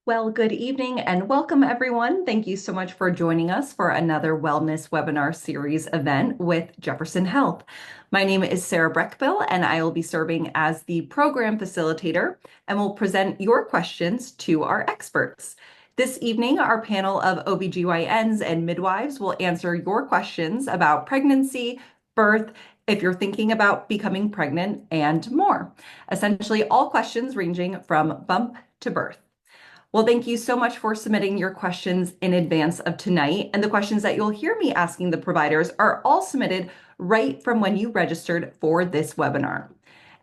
Well, good evening and welcome everyone. Thank you so much for joining us for another wellness webinar series event with Jefferson Health. My name is Sarah Breckbill and I will be serving as the program facilitator and will present your questions to our experts. This evening, our panel of OBGYNs and midwives will answer your questions about pregnancy, birth, if you're thinking about becoming pregnant, and more. Essentially, all questions ranging from bump to birth. Well, thank you so much for submitting your questions in advance of tonight. And the questions that you'll hear me asking the providers are all submitted right from when you registered for this webinar.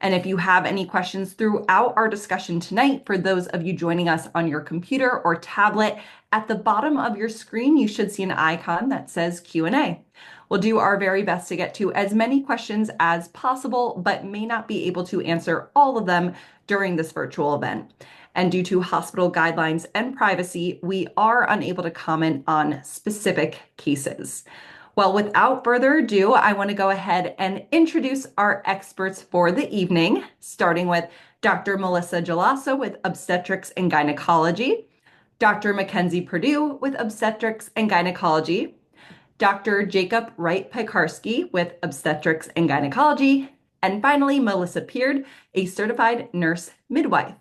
And if you have any questions throughout our discussion tonight, for those of you joining us on your computer or tablet, at the bottom of your screen, you should see an icon that says Q&A. We'll do our very best to get to as many questions as possible, but may not be able to answer all of them during this virtual event. And due to hospital guidelines and privacy, we are unable to comment on specific cases. Well, without further ado, I want to go ahead and introduce our experts for the evening, starting with Dr. Melissa Gelasso with Obstetrics and Gynecology, Dr. Mackenzie Purdue with Obstetrics and Gynecology, Dr. Jacob Wright-Piekarski with Obstetrics and Gynecology, and finally, Melissa Peard, a certified nurse midwife.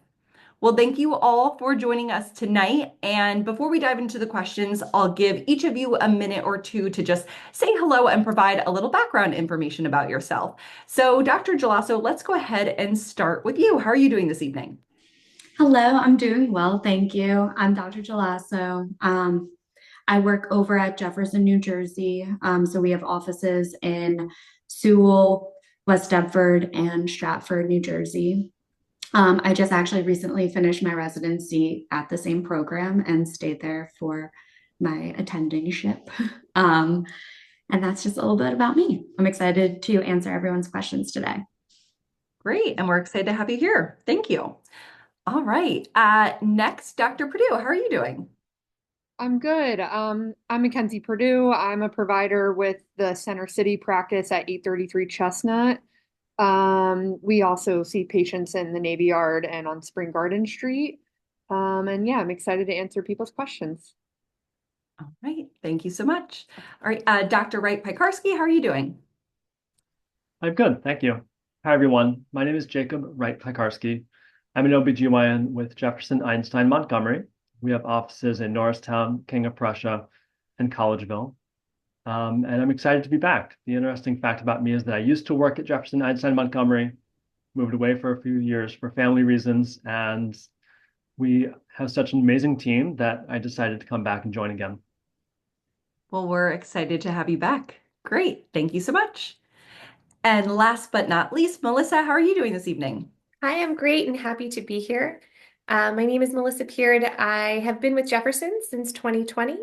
Well, thank you all for joining us tonight. And before we dive into the questions, I'll give each of you a minute or two to just say hello and provide a little background information about yourself. So, Dr. Gelasso, let's go ahead and start with you. How are you doing this evening? Hello, I'm doing well, thank you. I'm Dr. Gelasso. I work over at Jefferson, New Jersey. So we have offices in Sewell, West Deptford, and Stratford, New Jersey. I just actually recently finished my residency at the same program and stayed there for my attendingship. And that's just a little bit about me. I'm excited to answer everyone's questions today. Great. And we're excited to have you here. Thank you. All right. Next, Dr. Purdue, how are you doing? I'm good. I'm Mackenzie Purdue. I'm a provider with the Center City practice at 833 Chestnut. We also see patients in the Navy Yard and on Spring Garden Street. And yeah, I'm excited to answer people's questions. All right. Thank you so much. All right. Dr. Wright-Piekarski, how are you doing? I'm good, thank you. Hi, everyone. My name is Jacob Wright-Piekarski. I'm an OBGYN with Jefferson Einstein Montgomery. We have offices in Norristown, King of Prussia, and Collegeville. And I'm excited to be back. The interesting fact about me is that I used to work at Jefferson Einstein Montgomery, moved away for a few years for family reasons, and we have such an amazing team that I decided to come back and join again. Well, we're excited to have you back. Great. Thank you so much. And last but not least, Melissa, how are you doing this evening? Hi, I'm great and happy to be here. My name is Melissa Peard. I have been with Jefferson since 2020,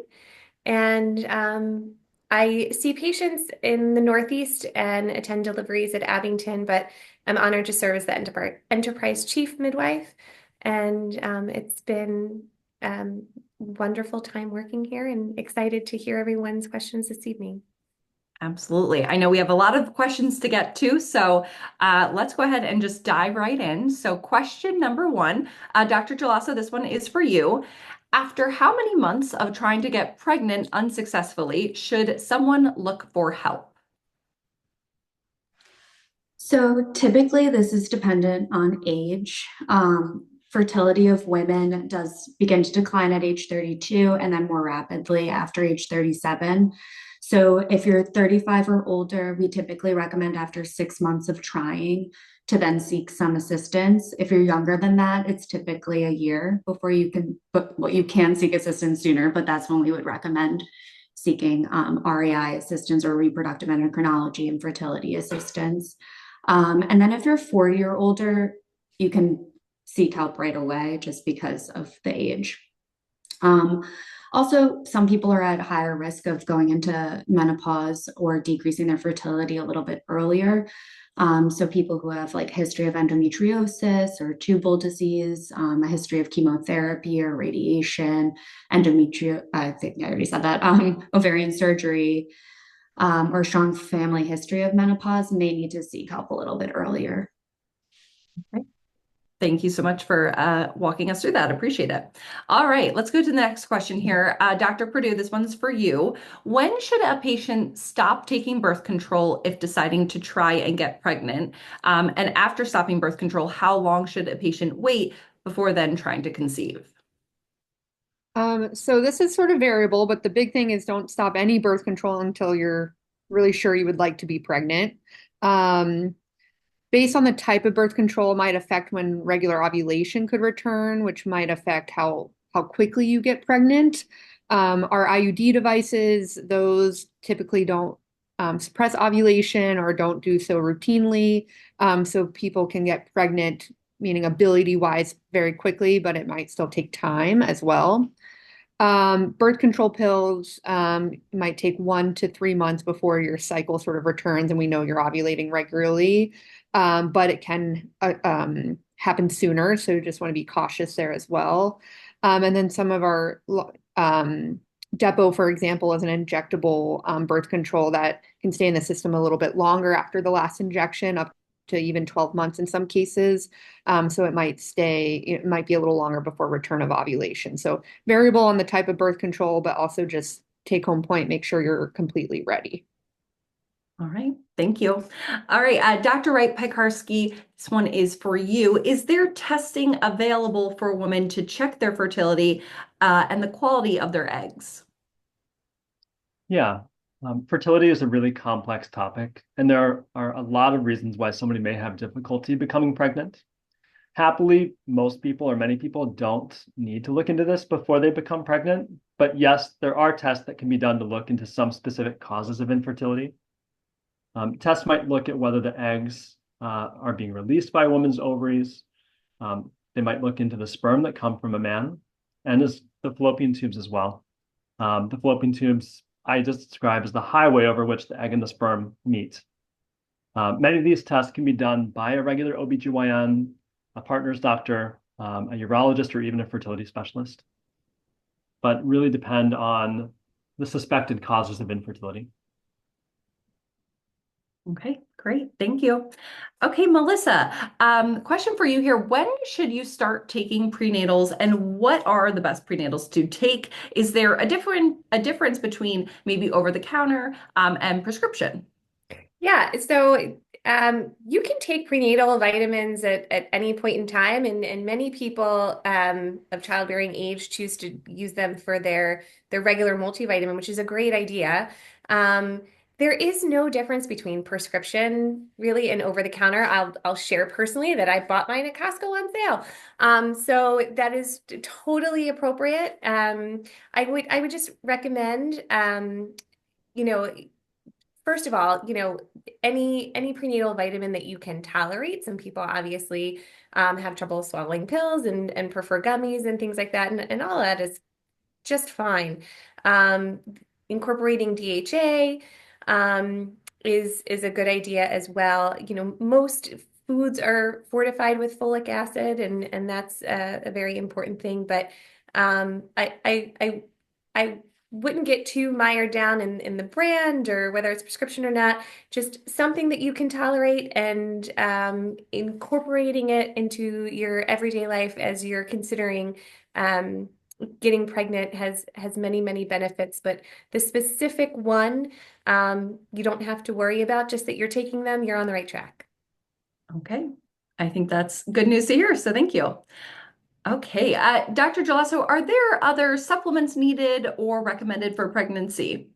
and I see patients in the Northeast and attend deliveries at Abington, but I'm honored to serve as the Enterprise Chief Midwife, and it's been wonderful time working here and excited to hear everyone's questions this evening. Absolutely. I know we have a lot of questions to get to, so let's go ahead and just dive right in. So question number one, Dr. Gelasso, this one is for you. After how many months of trying to get pregnant unsuccessfully should someone look for help? So typically, this is dependent on age. Fertility of women does begin to decline at age 32 and then more rapidly after age 37. So if you're 35 or older, we typically recommend after 6 months of trying to then seek some assistance. If you're younger than that, it's typically a year before you can, but well, you can seek assistance sooner, but that's when we would recommend seeking REI assistance or reproductive endocrinology and fertility assistance. And then if you're 40 or older, you can seek help right away just because of the age. Also, some people are at higher risk of going into menopause or decreasing their fertility a little bit earlier. So people who have like history of endometriosis or tubal disease, a history of chemotherapy or radiation, I think I already said that, ovarian surgery, or strong family history of menopause may need to seek help a little bit earlier. Okay. Thank you so much for walking us through that. Appreciate it. All right, let's go to the next question here. Dr. Purdue, this one's for you. When should a patient stop taking birth control if deciding to try and get pregnant? And after stopping birth control, how long should a patient wait before then trying to conceive? So this is sort of variable, but the big thing is don't stop any birth control until you're really sure you would like to be pregnant. Um, Based on the type of birth control might affect when regular ovulation could return, which might affect how quickly you get pregnant. Our IUD devices, those typically don't suppress ovulation or don't do so routinely. So people can get pregnant, meaning ability wise, very quickly, but it might still take time as well. Birth control pills might take 1 to 3 months before your cycle sort of returns, and we know you're ovulating regularly, but it can happen sooner, so you just want to be cautious there as well. And then some of our Depo, for example, is an injectable birth control that can stay in the system a little bit longer after the last injection, up to even 12 months in some cases. So it might be a little longer before return of ovulation. So variable on the type of birth control, but also just take home point, make sure you're completely ready. All right, thank you. All right, Dr. Wright Piekarski, this one is for you. Is there testing available for women to check their fertility and the quality of their eggs? Yeah, fertility is a really complex topic, and there are a lot of reasons why somebody may have difficulty becoming pregnant. Happily, most people or many people don't need to look into this before they become pregnant. But yes, there are tests that can be done to look into some specific causes of infertility. Tests might look at whether the eggs are being released by a woman's ovaries. They might look into the sperm that come from a man and the fallopian tubes as well. The fallopian tubes I just described as the highway over which the egg and the sperm meet. Many of these tests can be done by a regular OBGYN, a partner's doctor, a urologist, or even a fertility specialist, but really depend on the suspected causes of infertility. Okay, great. Thank you. Okay, Melissa, question for you here. When should you start taking prenatals and what are the best prenatals to take? Is there a difference between maybe over the counter and prescription? Yeah, so you can take prenatal vitamins at any point in time, and many people of childbearing age choose to use them for their regular multivitamin, which is a great idea. There is no difference between prescription really and over the counter. I'll share personally that I bought mine at Costco on sale. So that is totally appropriate. I would just recommend you know, first of all, any prenatal vitamin that you can tolerate. Some people obviously have trouble swallowing pills and prefer gummies and things like that, and all that is just fine. Incorporating DHA is a good idea as well. Most foods are fortified with folic acid, and that's a very important thing. But I wouldn't get too mired down in the brand or whether it's prescription or not. Just something that you can tolerate, and incorporating it into your everyday life as you're considering getting pregnant has many benefits. But the specific one you don't have to worry about. Just that you're taking them, you're on the right track. Okay, I think that's good news to hear. So thank you. Okay, Dr. Gelasso, are there other supplements needed or recommended for pregnancy?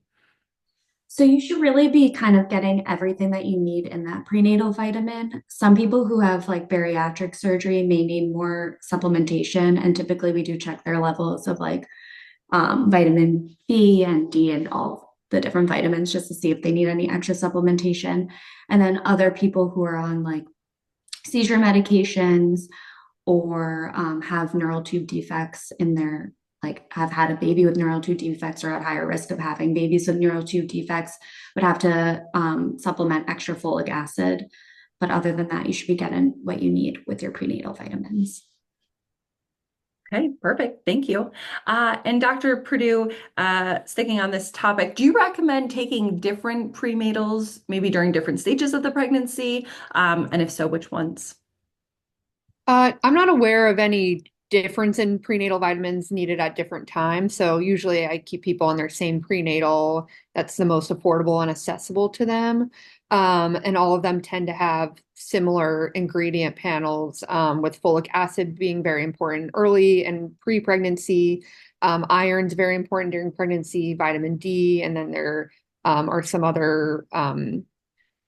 So you should really be kind of getting everything that you need in that prenatal vitamin. Some people who have like bariatric surgery may need more supplementation, and typically we do check their levels of like vitamin B and D and all the different vitamins just to see if they need any extra supplementation. And then other people who are on like seizure medications or have neural tube defects in their, like have had a baby with neural tube defects or at higher risk of having babies with neural tube defects, would have to supplement extra folic acid. But other than that, you should be getting what you need with your prenatal vitamins. Okay, perfect. Thank you. And Dr. Purdue, sticking on this topic, do you recommend taking different prenatals maybe during different stages of the pregnancy? And if so, which ones? I'm not aware of any difference in prenatal vitamins needed at different times. So usually I keep people on their same prenatal that's the most affordable and accessible to them. And all of them tend to have similar ingredient panels, with folic acid being very important early and pre-pregnancy. Iron's very important during pregnancy, vitamin D, and then there are some other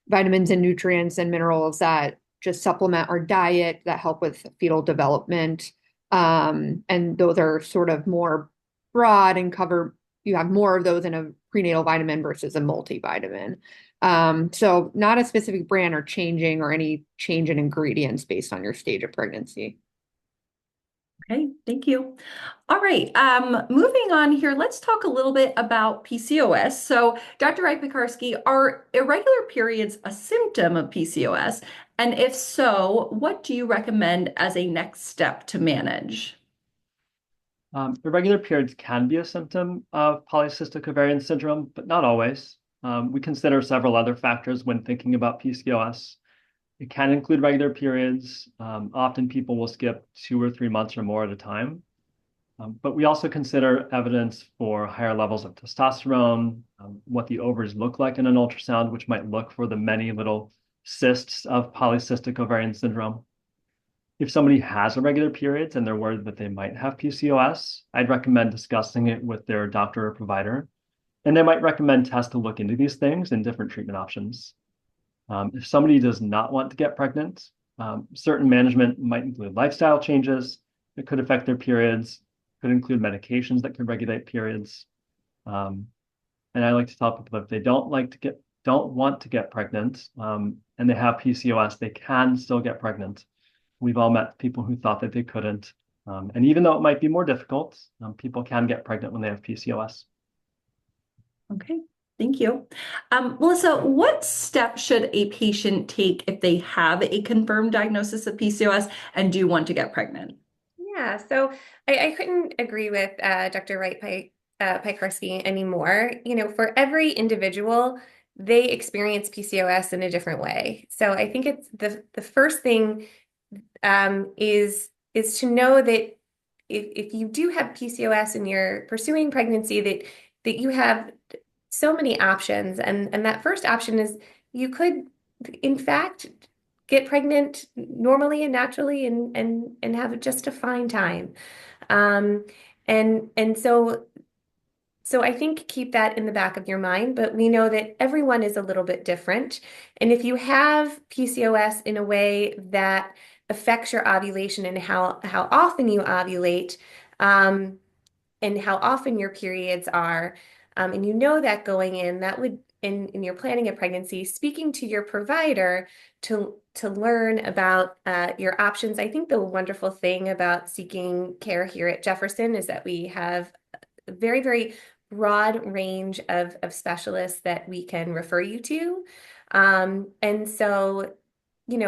vitamins and nutrients and minerals that just supplement our diet that help with fetal development. And those are sort of more broad and cover, you have more of those in a prenatal vitamin versus a multivitamin. So not a specific brand or changing or any change in ingredients based on your stage of pregnancy. Okay, thank you. All right, moving on here, let's talk a little bit about PCOS. So, Dr. Wright-Pekarsky, are irregular periods a symptom of PCOS? And if so, what do you recommend as a next step to manage? Irregular periods can be a symptom of polycystic ovarian syndrome, but not always. We consider several other factors when thinking about PCOS. It can include regular periods. Often people will skip 2 or 3 months or more at a time. But we also consider evidence for higher levels of testosterone, what the ovaries look like in an ultrasound, which might look for the many little cysts of polycystic ovarian syndrome. If somebody has irregular periods and they're worried that they might have PCOS, I'd recommend discussing it with their doctor or provider. And they might recommend tests to look into these things and different treatment options. If somebody does not want to get pregnant, certain management might include lifestyle changes that could affect their periods, could include medications that could regulate periods. And I like to tell people if they don't want to get pregnant, and they have PCOS, they can still get pregnant. We've all met people who thought that they couldn't. And even though it might be more difficult, people can get pregnant when they have PCOS. Okay, thank you. Melissa, what steps should a patient take if they have a confirmed diagnosis of PCOS and do want to get pregnant? Yeah, so I couldn't agree with Dr. Wright-Pekarsky anymore. For every individual, they experience PCOS in a different way. So I think it's the first thing is to know that if you do have PCOS and you're pursuing pregnancy, that you have so many options, and that first option is you could, in fact, get pregnant normally and naturally and have just a fine time. And so I think keep that in the back of your mind, but we know that everyone is a little bit different. And if you have PCOS in a way that affects your ovulation and how often you ovulate, and how often your periods are, and you know that going in, that would in your planning a pregnancy, speaking to your provider to learn about your options. I think the wonderful thing about seeking care here at Jefferson is that we have a very, very broad range of specialists that we can refer you to. And so,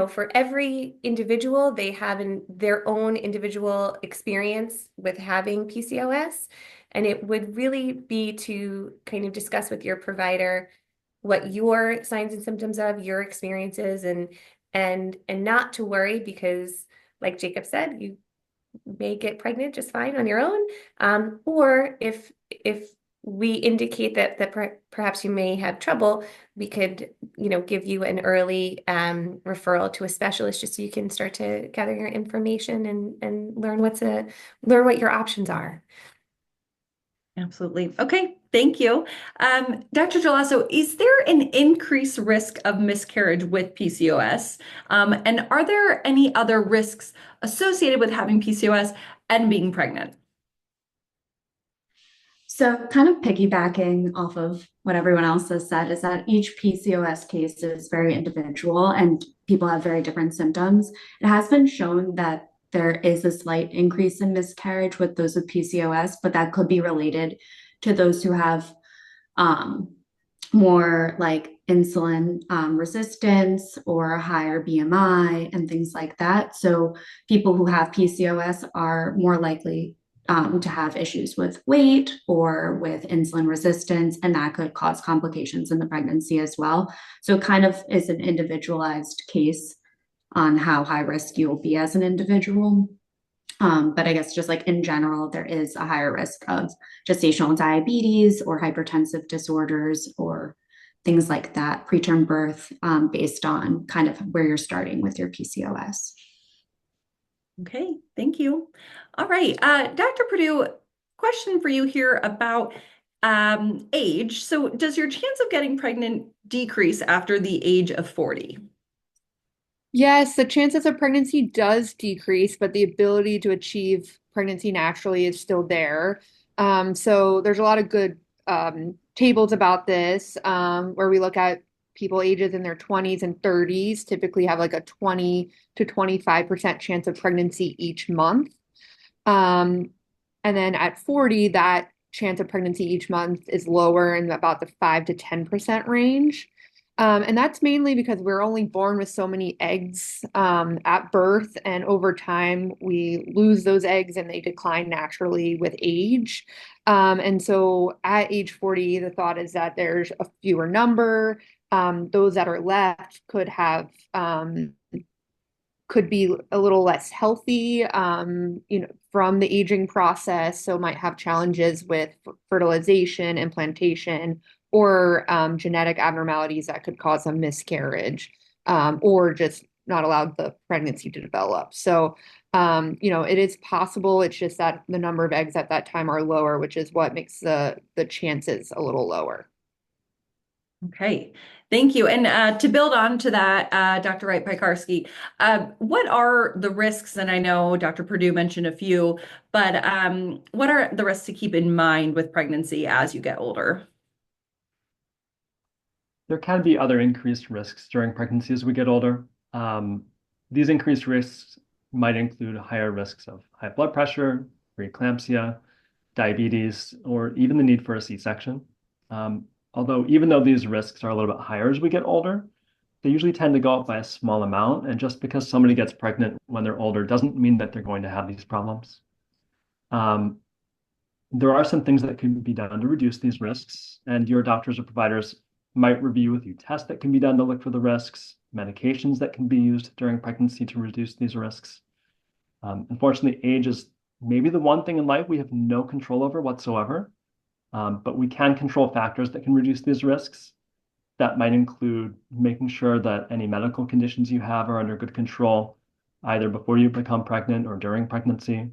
for every individual, they have their own individual experience with having PCOS. And it would really be to kind of discuss with your provider what your signs and symptoms of your experiences, and not to worry, because like Jacob said, you may get pregnant just fine on your own. Or if we indicate that perhaps you may have trouble, we could, give you an early referral to a specialist just so you can start to gather your information and learn what your options are. Absolutely. Okay, thank you. Dr. Gelasso, is there an increased risk of miscarriage with PCOS? And are there any other risks associated with having PCOS and being pregnant? So kind of piggybacking off of what everyone else has said is that each PCOS case is very individual and people have very different symptoms. It has been shown that there is a slight increase in miscarriage with those with PCOS, but that could be related to those who have more like insulin resistance or higher BMI and things like that. So people who have PCOS are more likely to have issues with weight or with insulin resistance, and that could cause complications in the pregnancy as well. So it kind of is an individualized case on how high risk you will be as an individual. But I guess just like in general, there is a higher risk of gestational diabetes or hypertensive disorders or things like that, preterm birth, based on kind of where you're starting with your PCOS. Okay, thank you. All right, Dr. Purdue, question for you here about age. So does your chance of getting pregnant decrease after the age of 40? Yes, the chances of pregnancy does decrease, but the ability to achieve pregnancy naturally is still there. So there's a lot of good tables about this, where we look at people ages in their 20s and 30s typically have like a 20 to 25% chance of pregnancy each month. And then at 40, that chance of pregnancy each month is lower in about the 5 to 10% range. And that's mainly because we're only born with so many eggs at birth, and over time we lose those eggs and they decline naturally with age. And so at age 40, the thought is that there's a fewer number. Those that are left could be a little less healthy, from the aging process. So might have challenges with fertilization, implantation, or genetic abnormalities that could cause a miscarriage, or just not allow the pregnancy to develop. So, it is possible. It's just that the number of eggs at that time are lower, which is what makes the chances a little lower. Okay, thank you. And to build on to that, Dr. Wright-Piekarski, what are the risks? And I know Dr. Purdue mentioned a few, but what are the risks to keep in mind with pregnancy as you get older? There can be other increased risks during pregnancy as we get older. These increased risks might include higher risks of high blood pressure, preeclampsia, diabetes, or even the need for a C-section. Although even though these risks are a little bit higher as we get older, they usually tend to go up by a small amount. And just because somebody gets pregnant when they're older doesn't mean that they're going to have these problems. There are some things that can be done to reduce these risks, and your doctors or providers might review with you tests that can be done to look for the risks, medications that can be used during pregnancy to reduce these risks. Unfortunately, age is maybe the one thing in life we have no control over whatsoever, but we can control factors that can reduce these risks. That might include making sure that any medical conditions you have are under good control, either before you become pregnant or during pregnancy.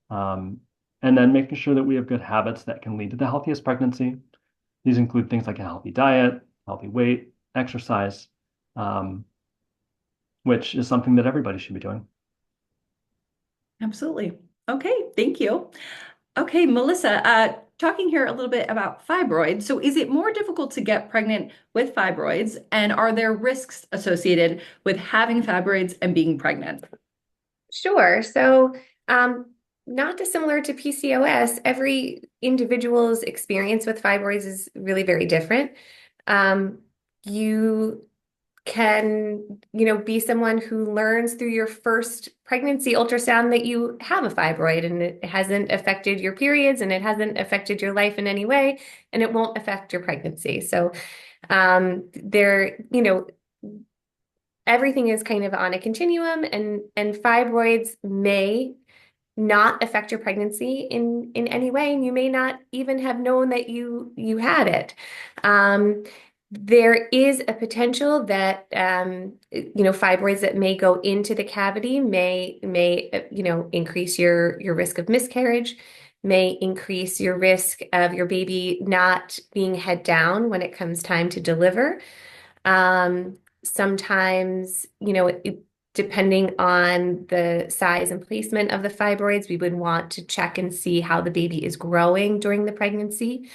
And then making sure that we have good habits that can lead to the healthiest pregnancy. These include things like a healthy diet, healthy weight, exercise, which is something that everybody should be doing. Absolutely. Okay, thank you. Okay, Melissa, talking here a little bit about fibroids. So is it more difficult to get pregnant with fibroids, and are there risks associated with having fibroids and being pregnant? Sure. So, not dissimilar to PCOS, every individual's experience with fibroids is really very different. You can, be someone who learns through your first pregnancy ultrasound that you have a fibroid and it hasn't affected your periods and it hasn't affected your life in any way, and it won't affect your pregnancy. So, everything is kind of on a continuum, and fibroids may not affect your pregnancy in any way, and you may not even have known that you had it. There is a potential that fibroids that may go into the cavity may increase your risk of miscarriage, may increase your risk of your baby not being head down when it comes time to deliver. Sometimes, depending on the size and placement of the fibroids, we would want to check and see how the baby is growing during the pregnancy.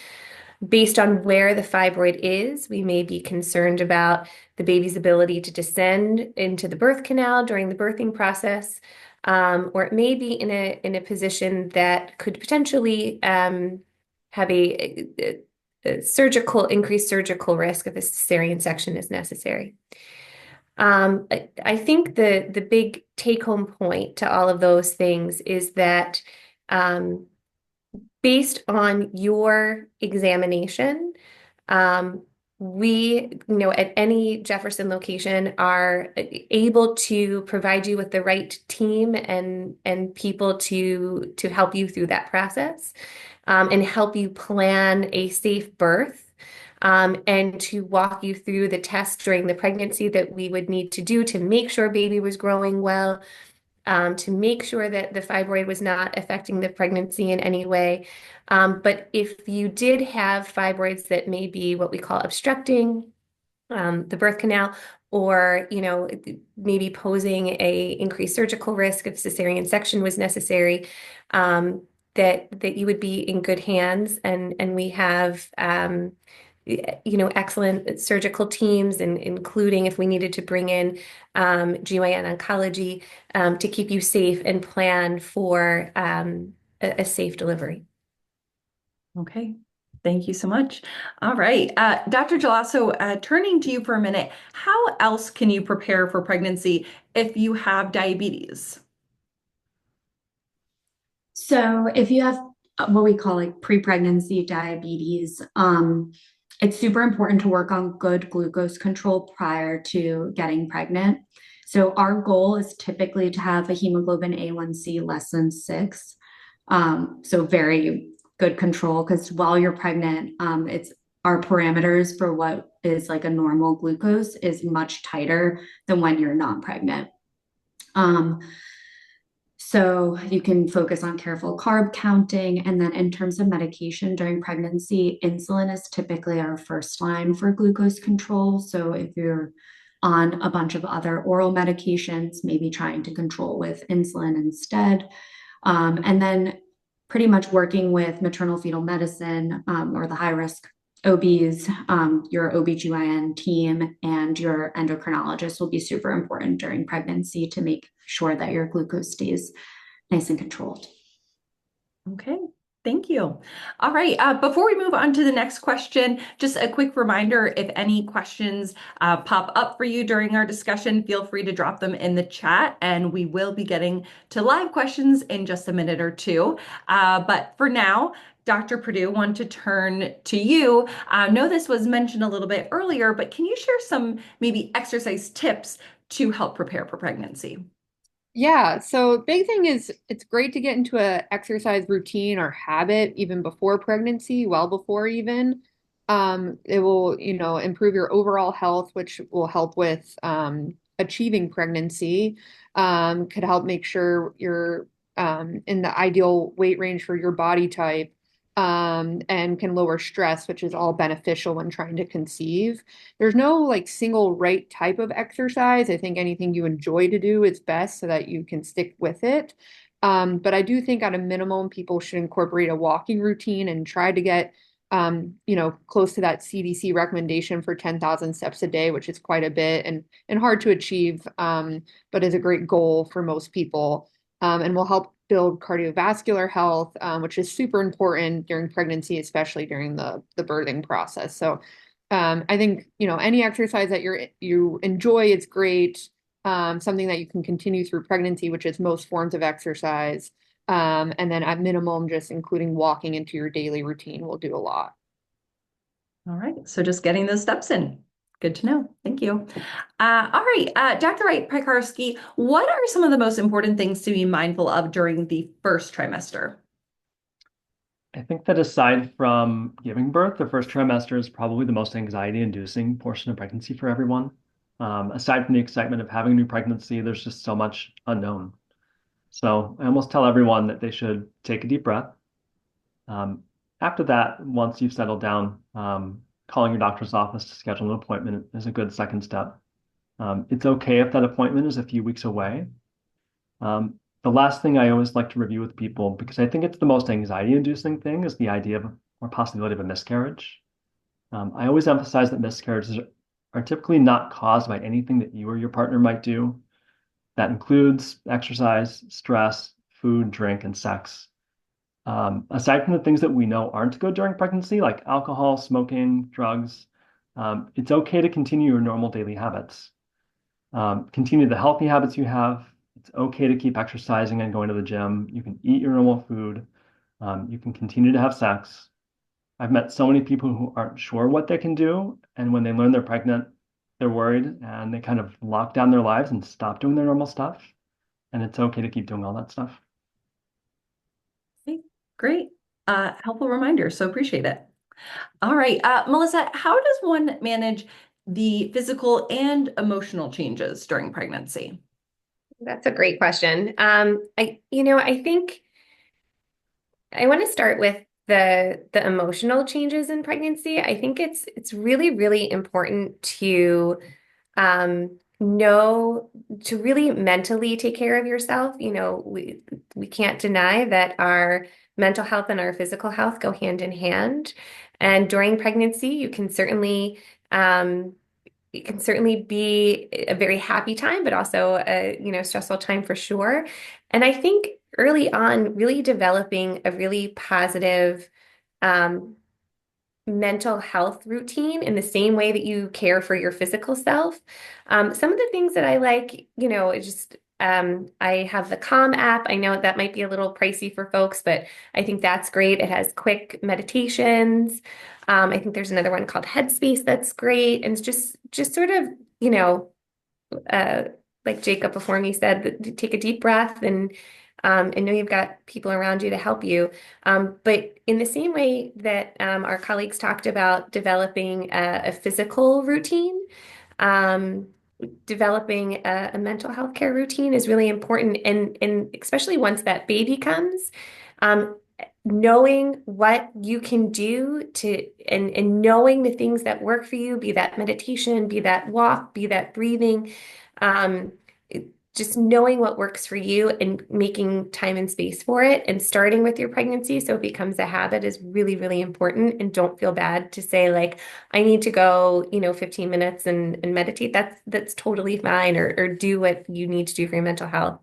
Based on where the fibroid is, we may be concerned about the baby's ability to descend into the birth canal during the birthing process, or it may be in a position that could potentially have a increased surgical risk if a cesarean section is necessary. I think the big take-home point to all of those things is that based on your examination, we, at any Jefferson location are able to provide you with the right team and people to help you through that process, and help you plan a safe birth, and to walk you through the tests during the pregnancy that we would need to do to make sure baby was growing well, to make sure that the fibroid was not affecting the pregnancy in any way. But if you did have fibroids that may be what we call obstructing the birth canal, or maybe posing a increased surgical risk if cesarean section was necessary, that you would be in good hands, and we have excellent surgical teams, and including if we needed to bring in GYN oncology to keep you safe and plan for a safe delivery. Okay. Thank you so much. All right. Dr. Gelasso, turning to you for a minute, how else can you prepare for pregnancy if you have diabetes? So if you have what we call like pre-pregnancy diabetes, it's super important to work on good glucose control prior to getting pregnant. So our goal is typically to have a hemoglobin A1C less than 6. So very good control, because while you're pregnant, it's our parameters for what is like a normal glucose is much tighter than when you're not pregnant. So you can focus on careful carb counting. And then in terms of medication during pregnancy, insulin is typically our first line for glucose control. So if you're on a bunch of other oral medications, maybe trying to control with insulin instead. And then pretty much working with maternal fetal medicine, or the high risk OBs, your OBGYN team and your endocrinologist will be super important during pregnancy to make sure that your glucose stays nice and controlled. Okay. Thank you. All right. Before we move on to the next question, just a quick reminder, if any questions pop up for you during our discussion, feel free to drop them in the chat, and we will be getting to live questions in just a minute or two. But for now, Dr. Purdue, want to turn to you. I know this was mentioned a little bit earlier, but can you share some maybe exercise tips to help prepare for pregnancy? Yeah, so big thing is it's great to get into a exercise routine or habit even before pregnancy, well before even. It will, improve your overall health, which will help with achieving pregnancy. Could help make sure you're in the ideal weight range for your body type, and can lower stress, which is all beneficial when trying to conceive. There's no like single right type of exercise. I think anything you enjoy to do is best so that you can stick with it. But I do think at a minimum, people should incorporate a walking routine and try to get, close to that CDC recommendation for 10,000 steps a day, which is quite a bit and hard to achieve, but is a great goal for most people, and will help build cardiovascular health, which is super important during pregnancy, especially during the birthing process. So I think, any exercise that you enjoy is great. Something that you can continue through pregnancy, which is most forms of exercise. And then at minimum, just including walking into your daily routine will do a lot. All right. So just getting those steps in. Good to know. Thank you. All right. Dr. Wright-Piekarski, what are some of the most important things to be mindful of during the first trimester? I think that aside from giving birth, the first trimester is probably the most anxiety-inducing portion of pregnancy for everyone. Aside from the excitement of having a new pregnancy, there's just so much unknown. So I almost tell everyone that they should take a deep breath. After that, once you've settled down, calling your doctor's office to schedule an appointment is a good second step. It's okay if that appointment is a few weeks away. The last thing I always like to review with people, because I think it's the most anxiety-inducing thing, is the idea of or possibility of a miscarriage. I always emphasize that miscarriages are typically not caused by anything that you or your partner might do. That includes exercise, stress, food, drink, and sex. Aside from the things that we know aren't good during pregnancy, like alcohol, smoking, drugs, it's okay to continue your normal daily habits. Continue the healthy habits you have. It's okay to keep exercising and going to the gym. You can eat your normal food. You can continue to have sex. I've met so many people who aren't sure what they can do, and when they learn they're pregnant, they're worried and they kind of lock down their lives and stop doing their normal stuff. And it's okay to keep doing all that stuff. Okay, great. Helpful reminder, so appreciate it. All right, Melissa, how does one manage the physical and emotional changes during pregnancy? That's a great question. I think I want to start with the emotional changes in pregnancy. I think it's really, really important to know to really mentally take care of yourself. We can't deny that our mental health and our physical health go hand in hand. And during pregnancy, um, it can certainly be a very happy time, but also a, stressful time for sure. And I think early on, really developing a really positive um, mental health routine in the same way that you care for your physical self. Some of the things that I like, I have the Calm app. I know that might be a little pricey for folks, but I think that's great. It has quick meditations. I think there's another one called Headspace that's great. And it's just sort of, you know, uh, like Jacob before me said, take a deep breath and know you've got people around you to help you. But in the same way that our colleagues talked about developing a physical routine, um, developing a mental health care routine is really important. And especially once that baby comes, um, knowing what you can do and knowing the things that work for you, be that meditation, be that walk, be that breathing, um, just knowing what works for you and making time and space for it and starting with your pregnancy so it becomes a habit is really, really important. And don't feel bad to say like, I need to go, 15 minutes and meditate. That's totally fine, or do what you need to do for your mental health.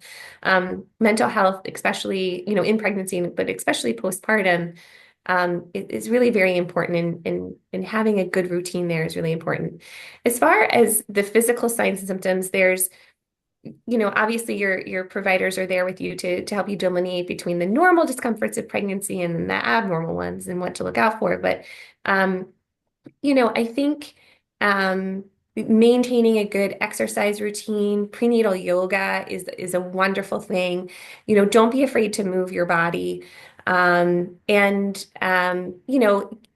Mental health, especially, in pregnancy, but especially postpartum, is really very important, and having a good routine there is really important. As far as the physical signs and symptoms, there's obviously your providers are there with you to help you delineate between the normal discomforts of pregnancy and the abnormal ones and what to look out for. But I think maintaining a good exercise routine, prenatal yoga is a wonderful thing. Don't be afraid to move your body. And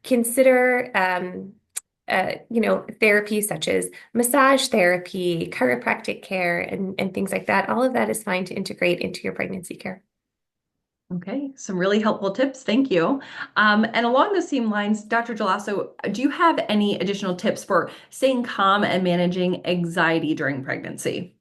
consider therapy such as massage therapy, chiropractic care, and things like that. All of that is fine to integrate into your pregnancy care. Okay, some really helpful tips. Thank you. And along the same lines, Dr. Gelasso, do you have any additional tips for staying calm and managing anxiety during pregnancy?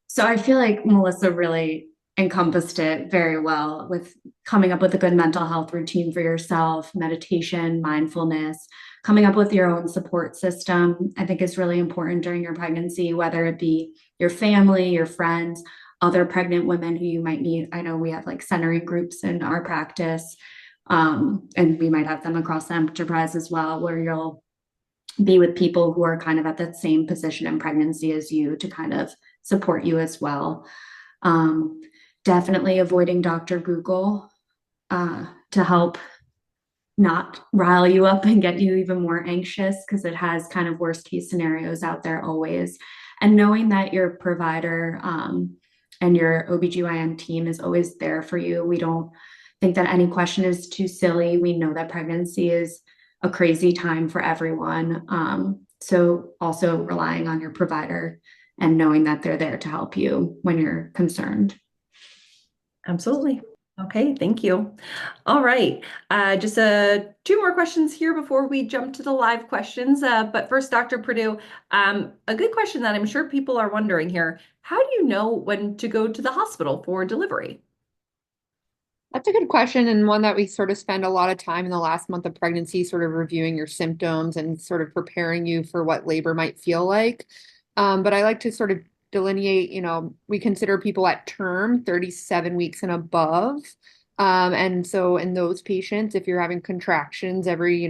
So I feel like Melissa really encompassed it very well with coming up with a good mental health routine for yourself, meditation, mindfulness, coming up with your own support system. I think is really important during your pregnancy, whether it be your family, your friends, other pregnant women who you might meet. I know we have like centering groups in our practice, and we might have them across the enterprise as well, where you'll be with people who are kind of at that same position in pregnancy as you to kind of support you as well. Um, Definitely avoiding Dr. Google to help not rile you up and get you even more anxious, because it has kind of worst case scenarios out there always. And knowing that your provider and your OBGYN team is always there for you. We don't think that any question is too silly. We know that pregnancy is a crazy time for everyone. So also relying on your provider and knowing that they're there to help you when you're concerned. Absolutely. Okay, thank you. All right, just two more questions here before we jump to the live questions. But first, Dr. Purdue, a good question that I'm sure people are wondering here. How do you know when to go to the hospital for delivery? That's a good question, and one that we sort of spend a lot of time in the last month of pregnancy, sort of reviewing your symptoms and sort of preparing you for what labor might feel like. But I like to sort of delineate, we consider people at term 37 weeks and above. And so in those patients, if you're having contractions every,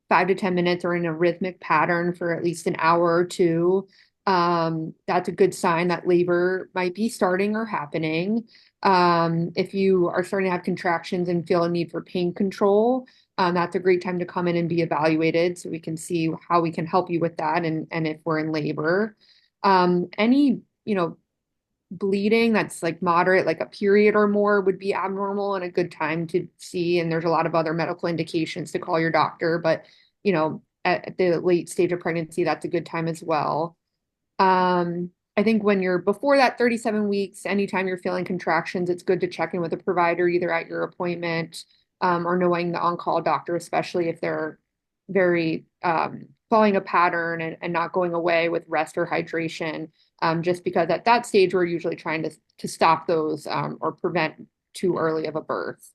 5 to 10 minutes or in a rhythmic pattern for at least an hour or two, that's a good sign that labor might be starting or happening. If you are starting to have contractions and feel a need for pain control, that's a great time to come in and be evaluated so we can see how we can help you with that and if we're in labor. Any, bleeding that's like moderate, like a period or more would be abnormal and a good time to see. And there's a lot of other medical indications to call your doctor, but at the late stage of pregnancy, that's a good time as well. I think when you're before that 37 weeks, anytime you're feeling contractions, it's good to check in with a provider either at your appointment or knowing the on-call doctor, especially if they're very following a pattern and not going away with rest or hydration. Just because at that stage, we're usually trying to stop those or prevent too early of a birth.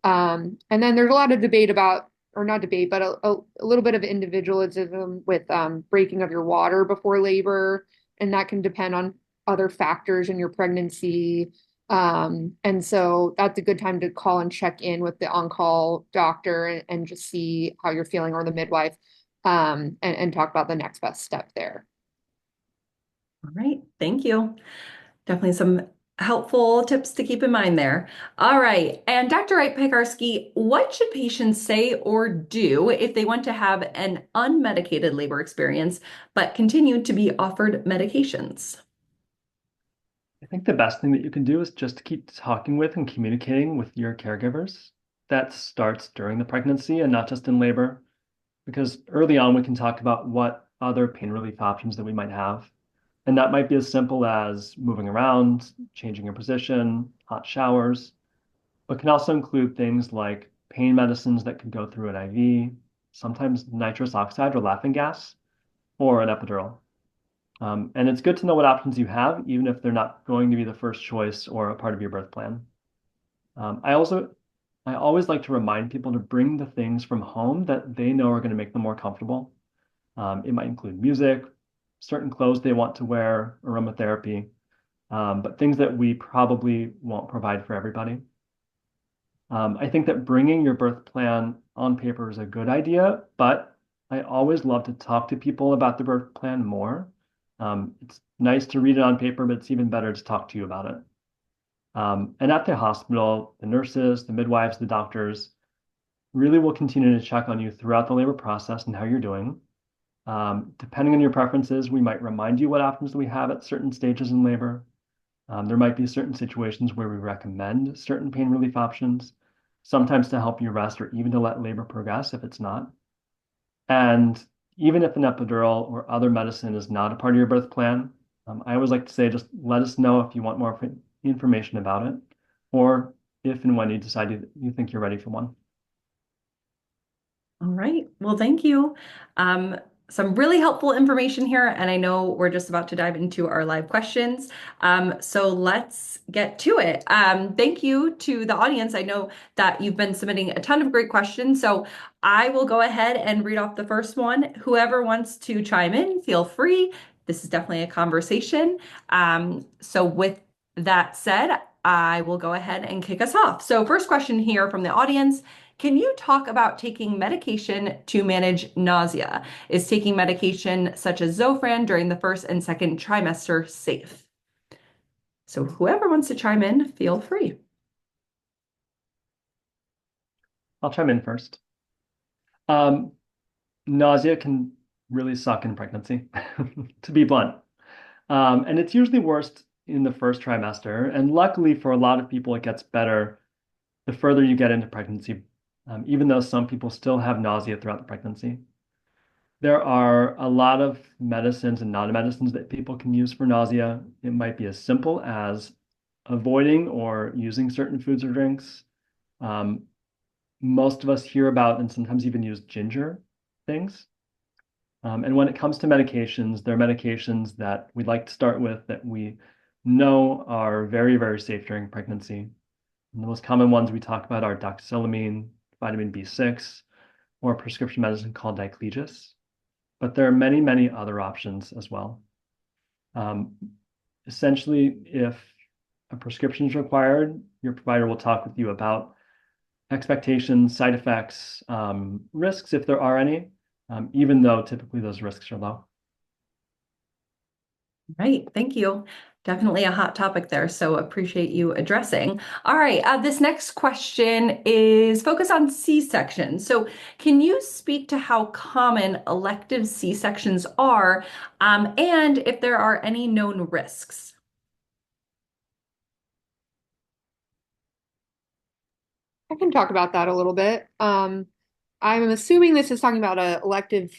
And then there's a lot of debate about, or not debate, but a little bit of individualism with breaking of your water before labor. And that can depend on other factors in your pregnancy. And so that's a good time to call and check in with the on-call doctor and just see how you're feeling, or the midwife, and talk about the next best step there. All right, thank you. Definitely some helpful tips to keep in mind there. All right, and Dr. Wright-Piekarski, what should patients say or do if they want to have an unmedicated labor experience but continue to be offered medications? I think the best thing that you can do is just to keep talking with and communicating with your caregivers. That starts during the pregnancy and not just in labor, because early on we can talk about what other pain relief options that we might have. And that might be as simple as moving around, changing your position, hot showers, but can also include things like pain medicines that can go through an IV, sometimes nitrous oxide or laughing gas, or an epidural. And it's good to know what options you have, even if they're not going to be the first choice or a part of your birth plan. I always like to remind people to bring the things from home that they know are going to make them more comfortable. It might include music, certain clothes they want to wear, aromatherapy, but things that we probably won't provide for everybody. I think that bringing your birth plan on paper is a good idea, but I always love to talk to people about the birth plan more. It's nice to read it on paper, but it's even better to talk to you about it. And at the hospital, the nurses, the midwives, the doctors really will continue to check on you throughout the labor process and how you're doing. Depending on your preferences, we might remind you what options we have at certain stages in labor. There might be certain situations where we recommend certain pain relief options, sometimes to help you rest or even to let labor progress if it's not. And even if an epidural or other medicine is not a part of your birth plan, I always like to say, just let us know if you want more information about it, or if and when you decide you think you're ready for one. All right, well, thank you. Some really helpful information here, and I know we're just about to dive into our live questions. So let's get to it. Thank you to the audience. I know that you've been submitting a ton of great questions, so I will go ahead and read off the first one. Whoever wants to chime in, feel free. This is definitely a conversation. So with that said, I will go ahead and kick us off. So first question here from the audience. Can you talk about taking medication to manage nausea? Is taking medication such as Zofran during the first and second trimester safe? So whoever wants to chime in, feel free. I'll chime in first. Nausea can really suck in pregnancy, to be blunt. And it's usually worst in the first trimester. And luckily for a lot of people, it gets better the further you get into pregnancy, even though some people still have nausea throughout the pregnancy. There are a lot of medicines and non-medicines that people can use for nausea. It might be as simple as avoiding or using certain foods or drinks. Most of us hear about and sometimes even use ginger things. And when it comes to medications, there are medications that we'd like to start with that we know are very, very safe during pregnancy. And the most common ones we talk about are doxylamine, vitamin B6, or a prescription medicine called Diclegis. But there are many, many other options as well. Essentially, if a prescription is required, your provider will talk with you about expectations, side effects, risks, if there are any, even though typically those risks are low. Right, thank you. Definitely a hot topic there, so appreciate you addressing. All right, this next question is focused on C-sections. So can you speak to how common elective C-sections are, and if there are any known risks? I can talk about that a little bit. I'm assuming this is talking about a elective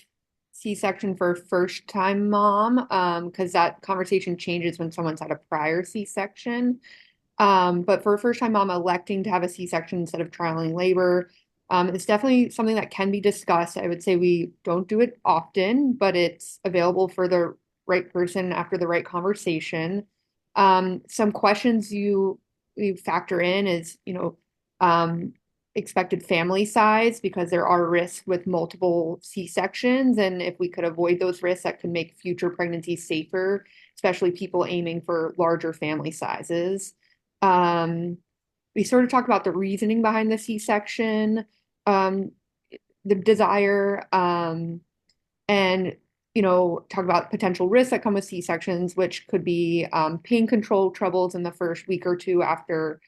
C-section for first-time mom, because that conversation changes when someone's had a prior C-section. But for a first-time mom electing to have a C-section instead of trialing labor, it's definitely something that can be discussed. I would say we don't do it often, but it's available for the right person after the right conversation. Some questions you factor in is, expected family size because there are risks with multiple C-sections, and if we could avoid those risks, that could make future pregnancies safer, especially people aiming for larger family sizes. Um, we sort of talked about the reasoning behind the C-section, um, the desire, and talk about potential risks that come with C-sections, which could be pain control troubles in the first week or two after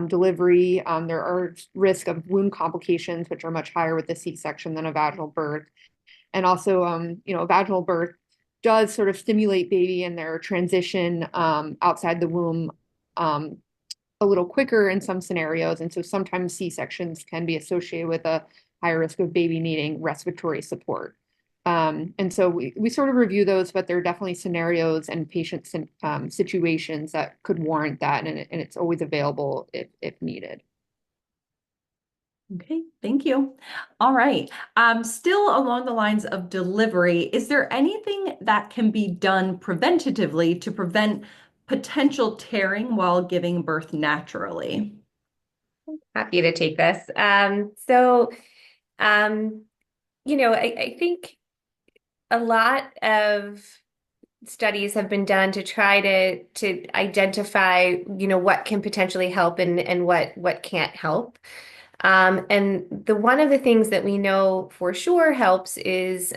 delivery. There are risks of wound complications, which are much higher with the C-section than a vaginal birth. And also, a vaginal birth does sort of stimulate baby in their transition outside the womb a little quicker in some scenarios. And so sometimes C-sections can be associated with a higher risk of baby needing respiratory support. And so we sort of review those, but there are definitely scenarios and patient situations that could warrant that, and it's always available if needed. Okay, thank you. All right. Still along the lines of delivery, is there anything that can be done preventatively to prevent potential tearing while giving birth naturally? Happy to take this. Um, I think a lot of studies have been done to try to identify, what can potentially help and what can't help. And the one of the things that we know for sure helps is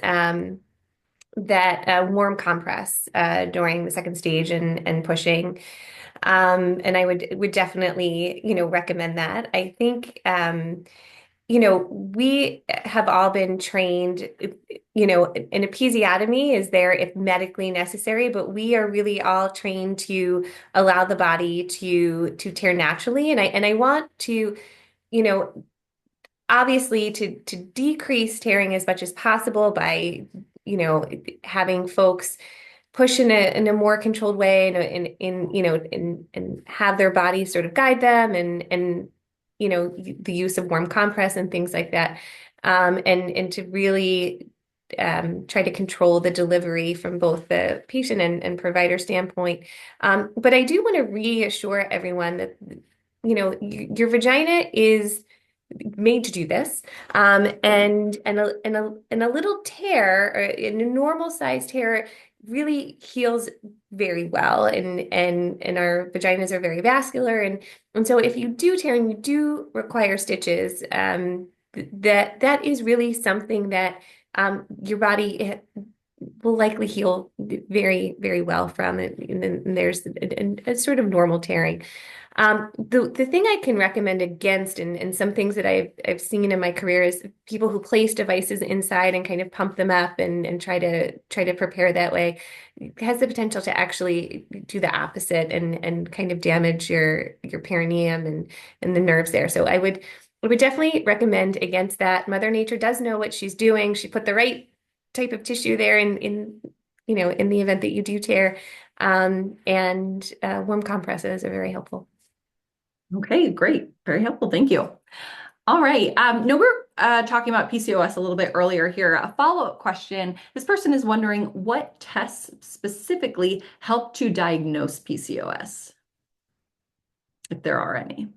that warm compress during the second stage and pushing. And I would definitely, recommend that. I think we have all been trained, an episiotomy is there if medically necessary, but we are really all trained to allow the body to tear naturally. And I want to, you know, obviously to decrease tearing as much as possible by, having folks push in a more controlled way and have their body sort of guide them and the use of warm compress and things like that, and to really try to control the delivery from both the patient and provider standpoint. But I do want to reassure everyone that your vagina is made to do this. And a little tear, or a normal sized tear, really heals very well. And our vaginas are very vascular. And so if you do tear and you do require stitches, that is really something that your body will likely heal very, very well from it. And then there's a sort of normal tearing. The thing I can recommend against, and some things that I've seen in my career, is people who place devices inside and kind of pump them up and try to prepare that way, has the potential to actually do the opposite and kind of damage your perineum and the nerves there. So I would definitely recommend against that. Mother Nature does know what she's doing. She put the right type of tissue there in the event that you do tear. And warm compresses are very helpful. Okay, great. Very helpful. Thank you. All right. No, we're talking about PCOS a little bit earlier here. A follow-up question. This person is wondering what tests specifically help to diagnose PCOS, if there are any.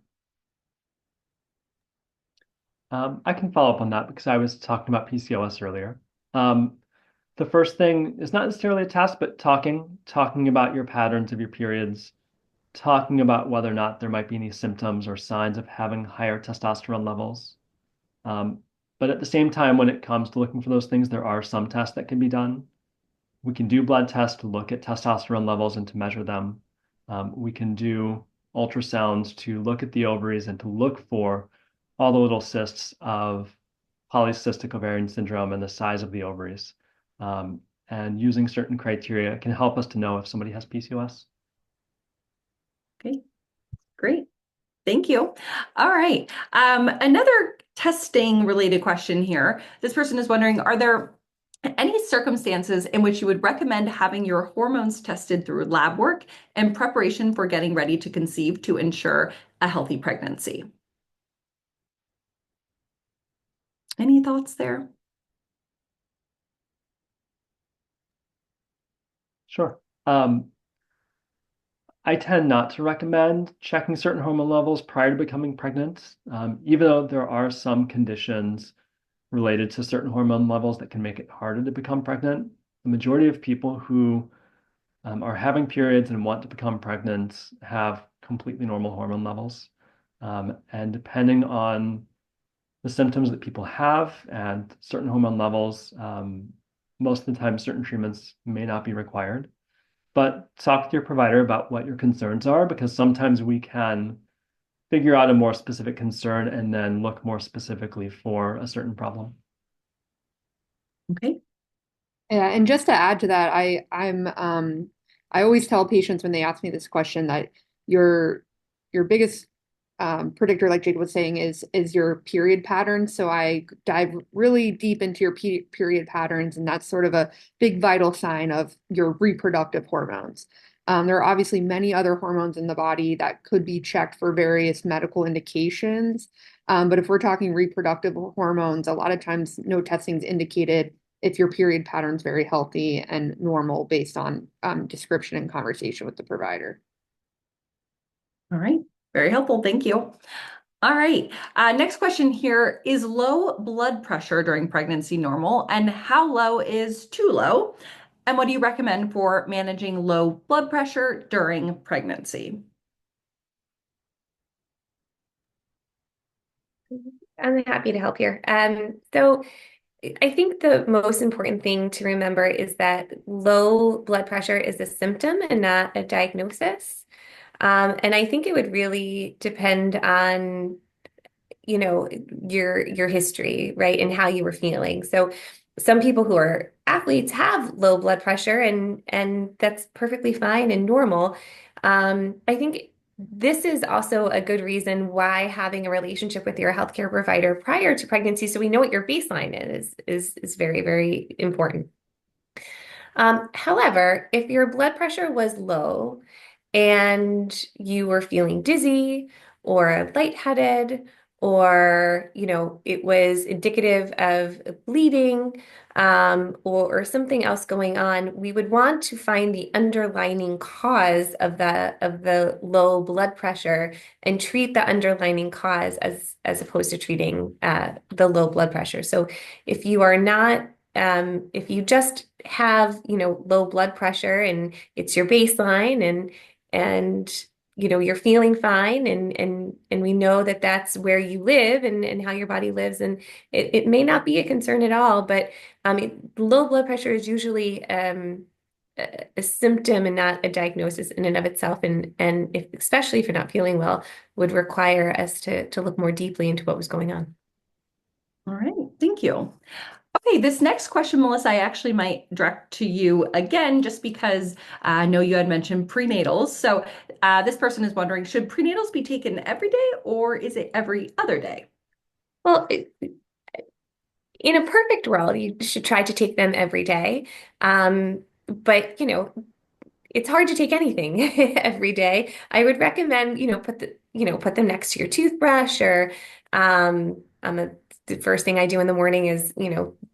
I can follow up on that because I was talking about PCOS earlier. The first thing is not necessarily a test, but talking about your patterns of your periods, talking about whether or not there might be any symptoms or signs of having higher testosterone levels. But at the same time, when it comes to looking for those things, there are some tests that can be done. We can do blood tests to look at testosterone levels and to measure them. We can do ultrasounds to look at the ovaries and to look for all the little cysts of polycystic ovarian syndrome and the size of the ovaries. And using certain criteria can help us to know if somebody has PCOS. Okay, great. Thank you. All right. Another testing related question here. This person is wondering, are there any circumstances in which you would recommend having your hormones tested through lab work in preparation for getting ready to conceive to ensure a healthy pregnancy? Any thoughts there? Sure. I tend not to recommend checking certain hormone levels prior to becoming pregnant, even though there are some conditions related to certain hormone levels that can make it harder to become pregnant. The majority of people who are having periods and want to become pregnant have completely normal hormone levels. And depending on the symptoms that people have and certain hormone levels, most of the time certain treatments may not be required. But talk to your provider about what your concerns are, because sometimes we can figure out a more specific concern and then look more specifically for a certain problem. Okay. Yeah, and just to add to that, I always tell patients when they ask me this question that your biggest predictor, like Jade was saying, is your period pattern. So I dive really deep into your period patterns, and that's sort of a big vital sign of your reproductive hormones. There are obviously many other hormones in the body that could be checked for various medical indications. But if we're talking reproductive hormones, a lot of times no testing is indicated if your period pattern is very healthy and normal based on description and conversation with the provider. All right. Very helpful. Thank you. All right. Next question here. Is low blood pressure during pregnancy normal? And how low is too low? And what do you recommend for managing low blood pressure during pregnancy? I'm happy to help here. So I think the most important thing to remember is that low blood pressure is a symptom and not a diagnosis. And I think it would really depend on, your history, right, and how you were feeling. So some people who are athletes have low blood pressure, and that's perfectly fine and normal. I think this is also a good reason why having a relationship with your healthcare provider prior to pregnancy, so we know what your baseline is very, very important. However, if your blood pressure was low and you were feeling dizzy or lightheaded, or it was indicative of bleeding, or something else going on, we would want to find the underlying cause of the low blood pressure and treat the underlying cause as opposed to treating the low blood pressure. So if you are not if you just have, low blood pressure and it's your baseline, and you're feeling fine, and we know that that's where you live and how your body lives, and it may not be a concern at all, but low blood pressure is usually a symptom and not a diagnosis in and of itself, and especially if you're not feeling well, would require us to look more deeply into what was going on. All right. Thank you. Okay, this next question, Melissa, I actually might direct to you again, just because I know you had mentioned prenatals. So this person is wondering, should prenatals be taken every day or is it every other day? Well, in a perfect world, you should try to take them every day. But it's hard to take anything every day. I would recommend, put them next to your toothbrush, or the first thing I do in the morning is,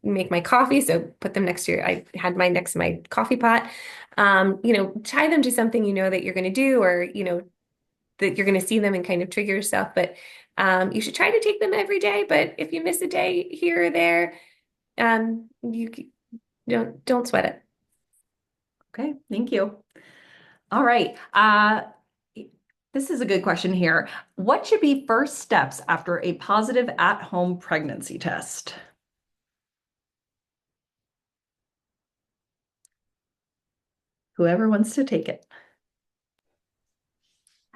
make my coffee. So put them next to I had mine next to my coffee pot. Tie them to something that you're going to do, or, that you're going to see them and kind of trigger yourself. But you should try to take them every day. But if you miss a day here or there, you don't sweat it. Okay, thank you. All right. This is a good question here. What should be first steps after a positive at-home pregnancy test? Whoever wants to take it.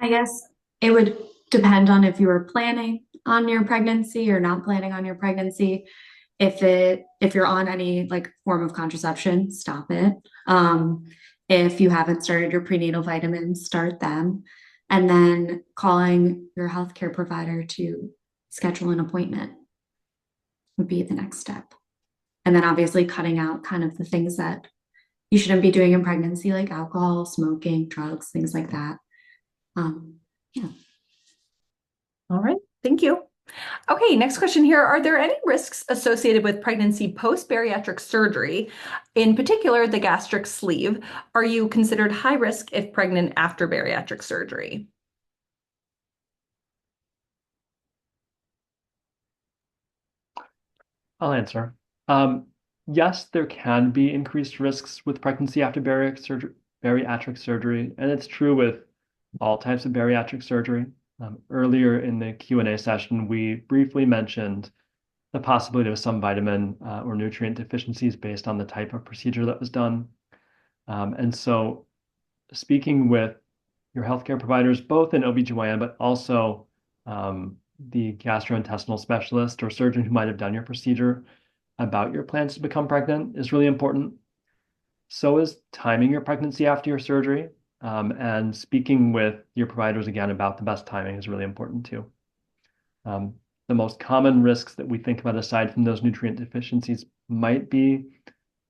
I guess it would depend on if you were planning on your pregnancy or not planning on your pregnancy. If you're on any like form of contraception, stop it. If you haven't started your prenatal vitamins, start them. And then calling your healthcare provider to schedule an appointment would be the next step. And then obviously cutting out kind of the things that you shouldn't be doing in pregnancy, like alcohol, smoking, drugs, things like that. Yeah. All right, thank you. Okay, next question here. Are there any risks associated with pregnancy post-bariatric surgery, in particular the gastric sleeve? Are you considered high risk if pregnant after bariatric surgery? I'll answer. Yes, there can be increased risks with pregnancy after bariatric surgery, and it's true with all types of bariatric surgery. Earlier in the Q&A session, we briefly mentioned the possibility of some vitamin or nutrient deficiencies based on the type of procedure that was done. And so speaking with your healthcare providers, both in OB/GYN, but also the gastrointestinal specialist or surgeon who might have done your procedure about your plans to become pregnant is really important. So is timing your pregnancy after your surgery. And speaking with your providers again about the best timing is really important too. The most common risks that we think about aside from those nutrient deficiencies might be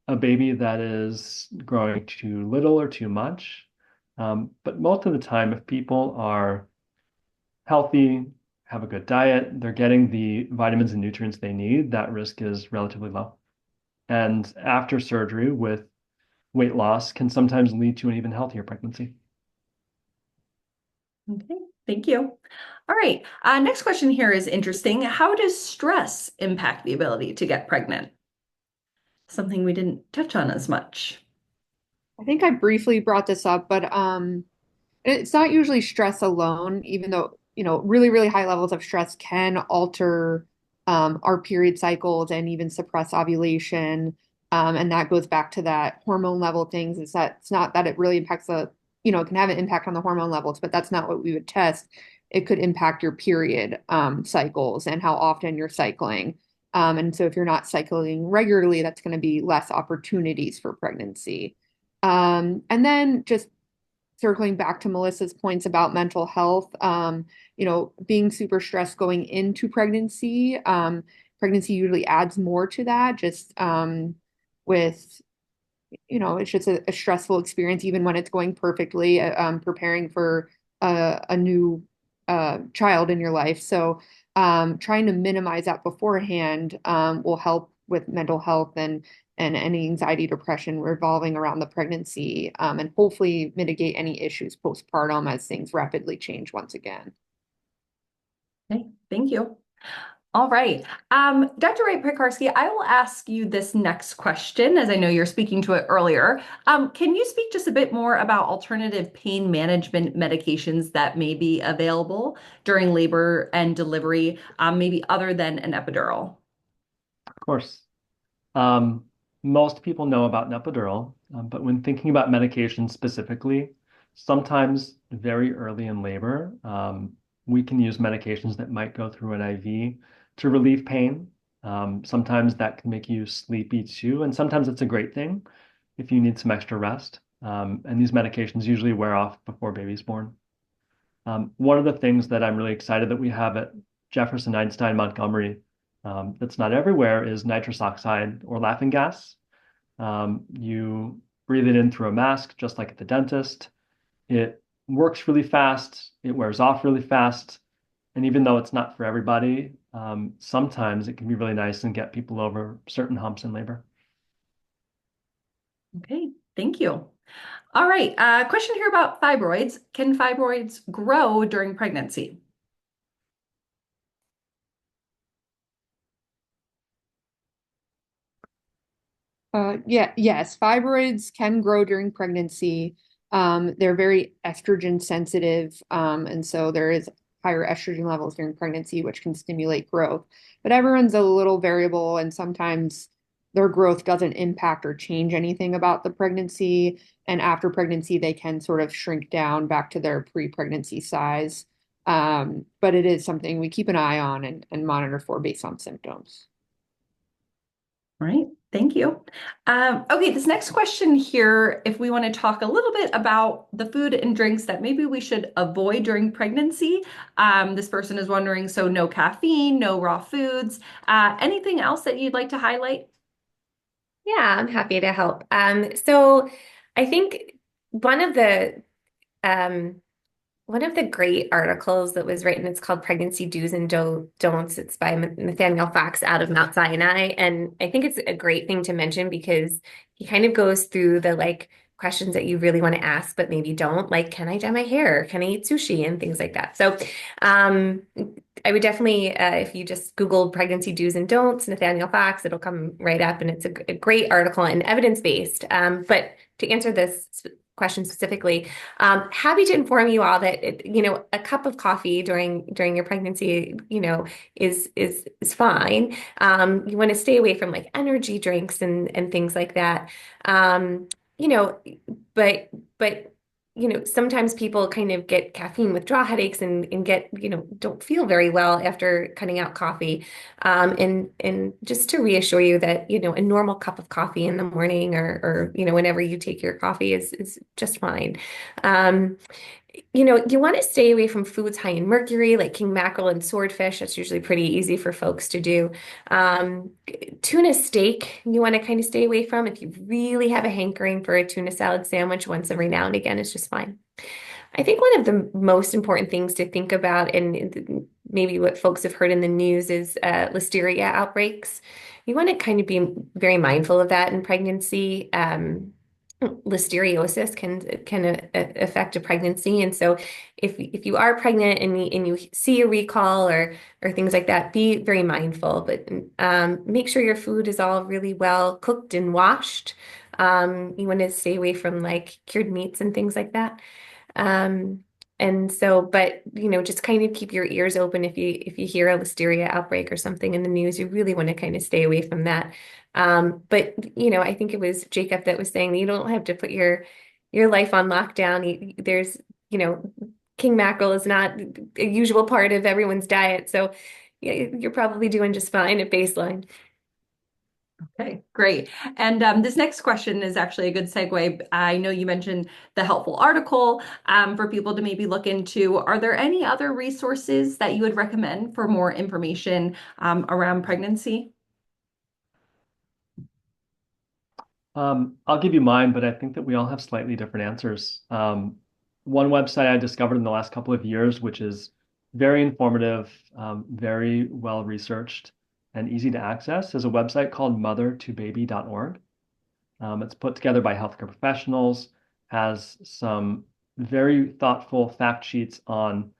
a baby that is growing too little or too much. But most of the time, if people are healthy, have a good diet, they're getting the vitamins and nutrients they need, that risk is relatively low. And after surgery with weight loss can sometimes lead to an even healthier pregnancy. Okay, thank you. All right, next question here is interesting. How does stress impact the ability to get pregnant? Something we didn't touch on as much. I think I briefly brought this up, but it's not usually stress alone, even though, really, really high levels of stress can alter our period cycles and even suppress ovulation. And that goes back to that hormone level things. Is that it's not that it really impacts it can have an impact on the hormone levels, but that's not what we would test. It could impact your period cycles and how often you're cycling. And so if you're not cycling regularly, that's going to be less opportunities for pregnancy. And then just circling back to Melissa's points about mental health, being super stressed going into pregnancy, pregnancy usually adds more to that, just with, it's just a stressful experience, even when it's going perfectly, preparing for a new child in your life. So trying to minimize that beforehand will help with mental health and any anxiety, depression revolving around the pregnancy, and hopefully mitigate any issues postpartum as things rapidly change once again. Okay, thank you. All right. Dr. Wright-Piekarski, I will ask you this next question, as I know you're speaking to it earlier. Can you speak just a bit more about alternative pain management medications that may be available during labor and delivery, maybe other than an epidural? Of course. Most people know about an epidural, but when thinking about medication specifically, sometimes very early in labor, we can use medications that might go through an IV to relieve pain. Sometimes that can make you sleepy too, and sometimes it's a great thing if you need some extra rest. And these medications usually wear off before baby's born. One of the things that I'm really excited that we have at Jefferson Einstein Montgomery that's not everywhere is nitrous oxide or laughing gas. You breathe it in through a mask, just like at the dentist. It works really fast. It wears off really fast. And even though it's not for everybody, sometimes it can be really nice and get people over certain humps in labor. Okay, thank you. All right, question here about fibroids. Can fibroids grow during pregnancy? Yes, fibroids can grow during pregnancy. They're very estrogen sensitive, and so there is higher estrogen levels during pregnancy, which can stimulate growth. But everyone's a little variable, and sometimes their growth doesn't impact or change anything about the pregnancy. And after pregnancy, they can sort of shrink down back to their pre-pregnancy size. But it is something we keep an eye on and monitor for based on symptoms. All right, thank you. Okay, this next question here, if we want to talk a little bit about the food and drinks that maybe we should avoid during pregnancy. This person is wondering, so no caffeine, no raw foods, anything else that you'd like to highlight? Yeah, I'm happy to help. So I think one of the um, one of the great articles that was written, it's called Pregnancy Do's and Don'ts. It's by Nathaniel Fox out of Mount Sinai. And I think it's a great thing to mention because he kind of goes through the like questions that you really want to ask, but maybe don't, like, can I dye my hair? Can I eat sushi? And things like that. So I would definitely, if you just Google Pregnancy Do's and Don'ts, Nathaniel Fox, it'll come right up. And it's a great article and evidence-based. But to answer this question specifically, happy to inform you all that a cup of coffee during your pregnancy, is fine. You want to stay away from like energy drinks and things like that. You know, but sometimes people kind of get caffeine withdrawal headaches and get, don't feel very well after cutting out coffee. And just to reassure you that, a normal cup of coffee in the morning or whenever you take your coffee is just fine. You want to stay away from foods high in mercury, like king mackerel and swordfish. That's usually pretty easy for folks to do. Tuna steak, you want to kind of stay away from. If you really have a hankering for a tuna salad sandwich once every now and again, it's just fine. I think one of the most important things to think about, and maybe what folks have heard in the news, is listeria outbreaks. You want to kind of be very mindful of that in pregnancy. Listeriosis can affect a pregnancy, and so if you are pregnant and you see a recall or things like that, be very mindful. But make sure your food is all really well cooked and washed. You want to stay away from like cured meats and things like that. And so, but just kind of keep your ears open if you hear a listeria outbreak or something in the news. You really want to kind of stay away from that. But I think it was Jacob that was saying that you don't have to put your life on lockdown. There's, king mackerel is not a usual part of everyone's diet, so yeah, you're probably doing just fine at baseline. Okay, great. And this next question is actually a good segue. I know you mentioned the helpful article for people to maybe look into. Are there any other resources that you would recommend for more information around pregnancy? I'll give you mine, but I think that we all have slightly different answers. One website I discovered in the last couple of years, which is very informative, very well researched, and easy to access, is a website called mother2baby.org. It's put together by healthcare professionals, has some very thoughtful fact sheets on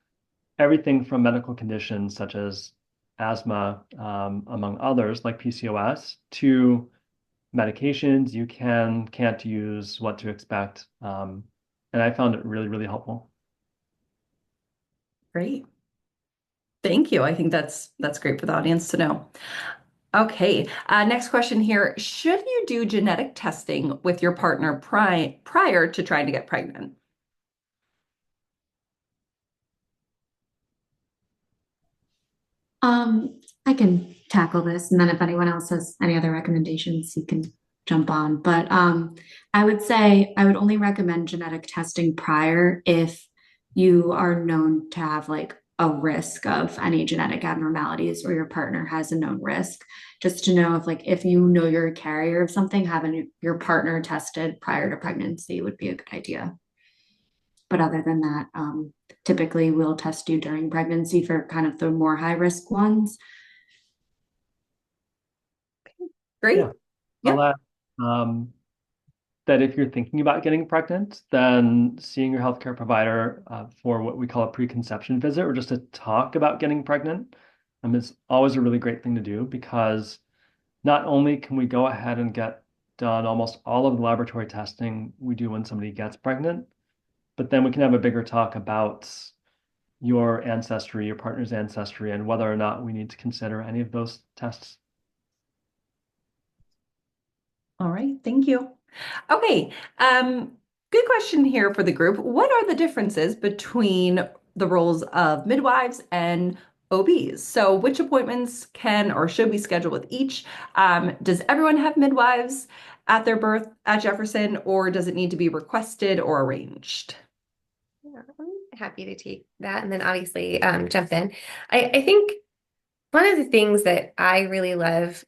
everything from medical conditions such as asthma, among others, like PCOS, to medications you can't use, what to expect. And I found it really, really helpful. Great. Thank you. I think that's great for the audience to know. Okay, next question here. Should you do genetic testing with your partner prior to trying to get pregnant? I can tackle this, and then if anyone else has any other recommendations, you can jump on. But I would say I would only recommend genetic testing prior if you are known to have like a risk of any genetic abnormalities or your partner has a known risk. Just to know if you know you're a carrier of something, having your partner tested prior to pregnancy would be a good idea. But other than that, typically we'll test you during pregnancy for kind of the more high risk ones. Great. Yeah. Yep. I'll add that if you're thinking about getting pregnant, then seeing your healthcare provider for what we call a preconception visit, or just to talk about getting pregnant, is always a really great thing to do, because not only can we go ahead and get done almost all of the laboratory testing we do when somebody gets pregnant, but then we can have a bigger talk about your ancestry, your partner's ancestry, and whether or not we need to consider any of those tests. All right, thank you. Okay, good question here for the group. What are the differences between the roles of midwives and OBs? So which appointments can or should we schedule with each? Does everyone have midwives at their birth at Jefferson, or does it need to be requested or arranged? Yeah, I'm happy to take that and then obviously jump in. I think one of the things that I really love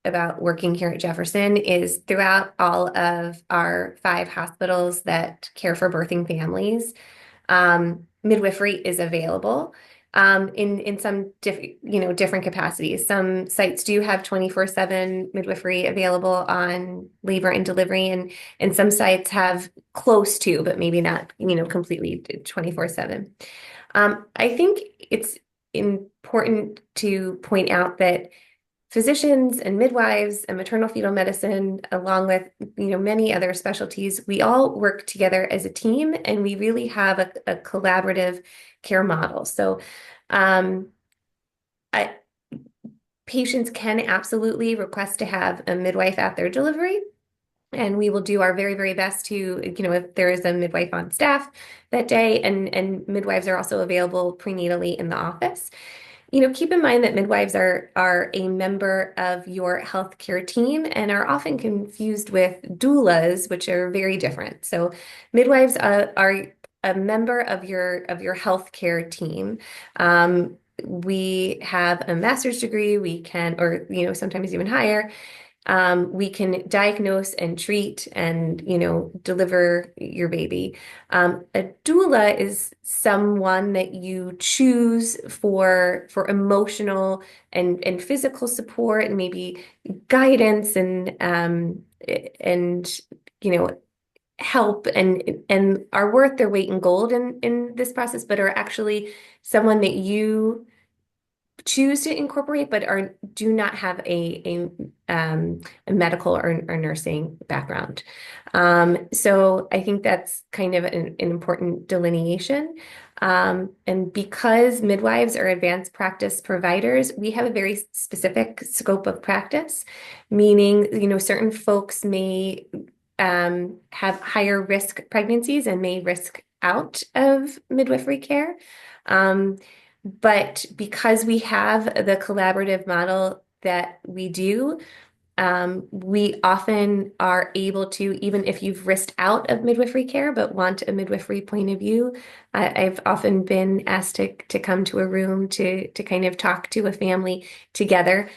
about working here at Jefferson is throughout all of our 5 hospitals that care for birthing families, midwifery is available in some different capacities. Some sites do have 24/7 midwifery available on labor and delivery, and some sites have close to, but maybe not, completely 24/7. I think it's important to point out that physicians and midwives and maternal fetal medicine, along with many other specialties, we all work together as a team, and we really have a collaborative care model. So, um, I, patients can absolutely request to have a midwife at their delivery. And we will do our very, very best to, if there is a midwife on staff that day, and midwives are also available prenatally in the office. Keep in mind that midwives are a member of your healthcare team and are often confused with doulas, which are very different. So midwives are a member of your healthcare team. We have a master's degree, we can, or sometimes even higher. We can diagnose and treat and, deliver your baby. A doula is someone that you choose for emotional and physical support and maybe guidance and help and are worth their weight in gold in this process, but are actually someone that you choose to incorporate, but do not have a medical or nursing background. So I think that's kind of an important delineation. And because midwives are advanced practice providers, we have a very specific scope of practice, meaning, certain folks may have higher risk pregnancies and may risk out of midwifery care. But because we have the collaborative model that we do, we often are able to, even if you've risked out of midwifery care but want a midwifery point of view, I've often been asked to come to a room to kind of talk to a family together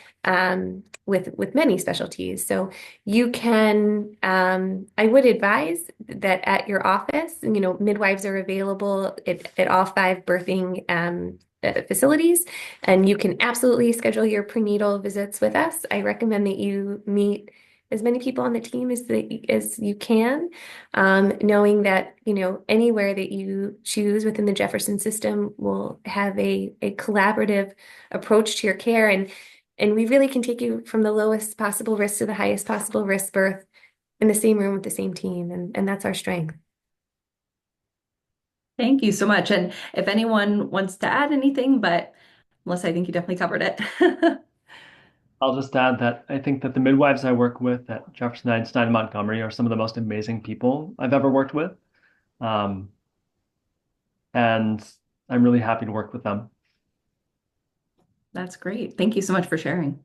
with many specialties. So you can, I would advise that at your office, midwives are available at all 5 birthing facilities, and you can absolutely schedule your prenatal visits with us. I recommend that you meet as many people on the team as you can, knowing that anywhere that you choose within the Jefferson system will have a collaborative approach to your care, and we really can take you from the lowest possible risk to the highest possible risk birth in the same room with the same team, and that's our strength. Thank you so much. And if anyone wants to add anything, but Melissa, I think you definitely covered it. I'll just add that I think that the midwives I work with at Jefferson Einstein Montgomery are some of the most amazing people I've ever worked with. Um, and I'm really happy to work with them. That's great. Thank you so much for sharing.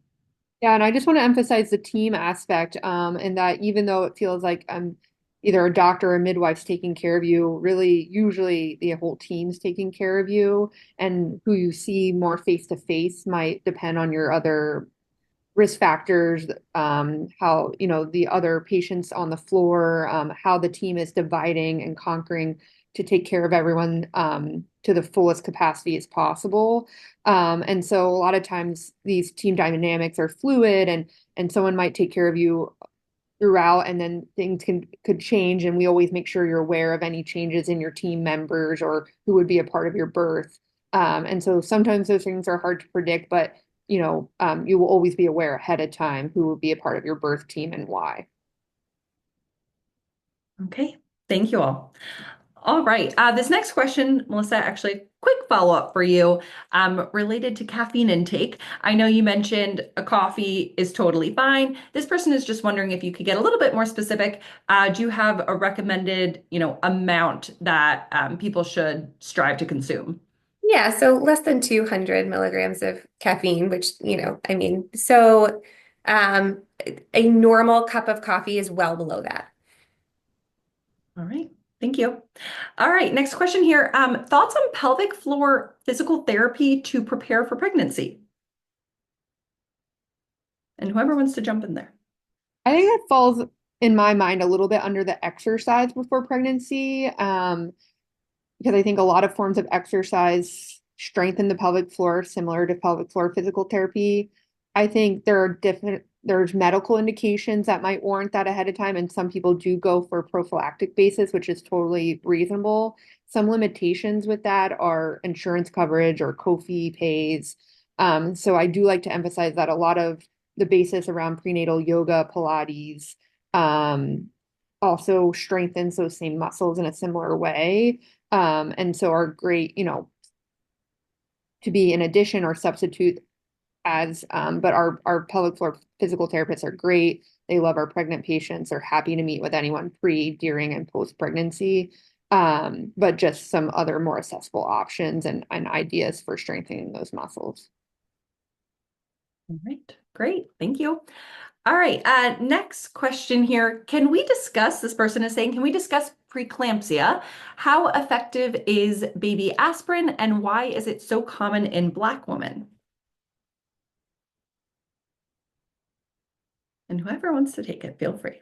Yeah, and I just want to emphasize the team aspect, and that even though it feels like either a doctor or a midwife's taking care of you, really usually the whole team's taking care of you, and who you see more face to face might depend on your other risk factors, how, the other patients on the floor, how the team is dividing and conquering to take care of everyone to the fullest capacity as possible. And so a lot of times these team dynamics are fluid, and someone might take care of you throughout, and then things could change. And we always make sure you're aware of any changes in your team members or who would be a part of your birth. And so sometimes those things are hard to predict, but you will always be aware ahead of time who will be a part of your birth team and why. Okay. Thank you all. All right. This next question, Melissa, actually, quick follow-up for you, related to caffeine intake. I know you mentioned a coffee is totally fine. This person is just wondering if you could get a little bit more specific. Do you have a recommended, amount that people should strive to consume? Yeah, so less than 200 milligrams of caffeine, which, I mean, so um, a normal cup of coffee is well below that. All right. Thank you. All right. Next question here. Thoughts on pelvic floor physical therapy to prepare for pregnancy? And whoever wants to jump in there. I think that falls in my mind a little bit under the exercise before pregnancy, because I think a lot of forms of exercise strengthen the pelvic floor, similar to pelvic floor physical therapy. I think there's medical indications that might warrant that ahead of time, and some people do go for prophylactic basis, which is totally reasonable. Some limitations with that are insurance coverage or co-fee pays. So I do like to emphasize that a lot of the basis around prenatal yoga, Pilates, also strengthens those same muscles in a similar way. And so are great, to be an addition or substitute as, but our pelvic floor physical therapists are great. They love our pregnant patients. They're happy to meet with anyone pre, during, and post pregnancy. But just some other more accessible options and ideas for strengthening those muscles. All right. Great. Thank you. All right. Next question here. Can we discuss, this person is saying, can we discuss preeclampsia? How effective is baby aspirin and why is it so common in Black women? And whoever wants to take it, feel free.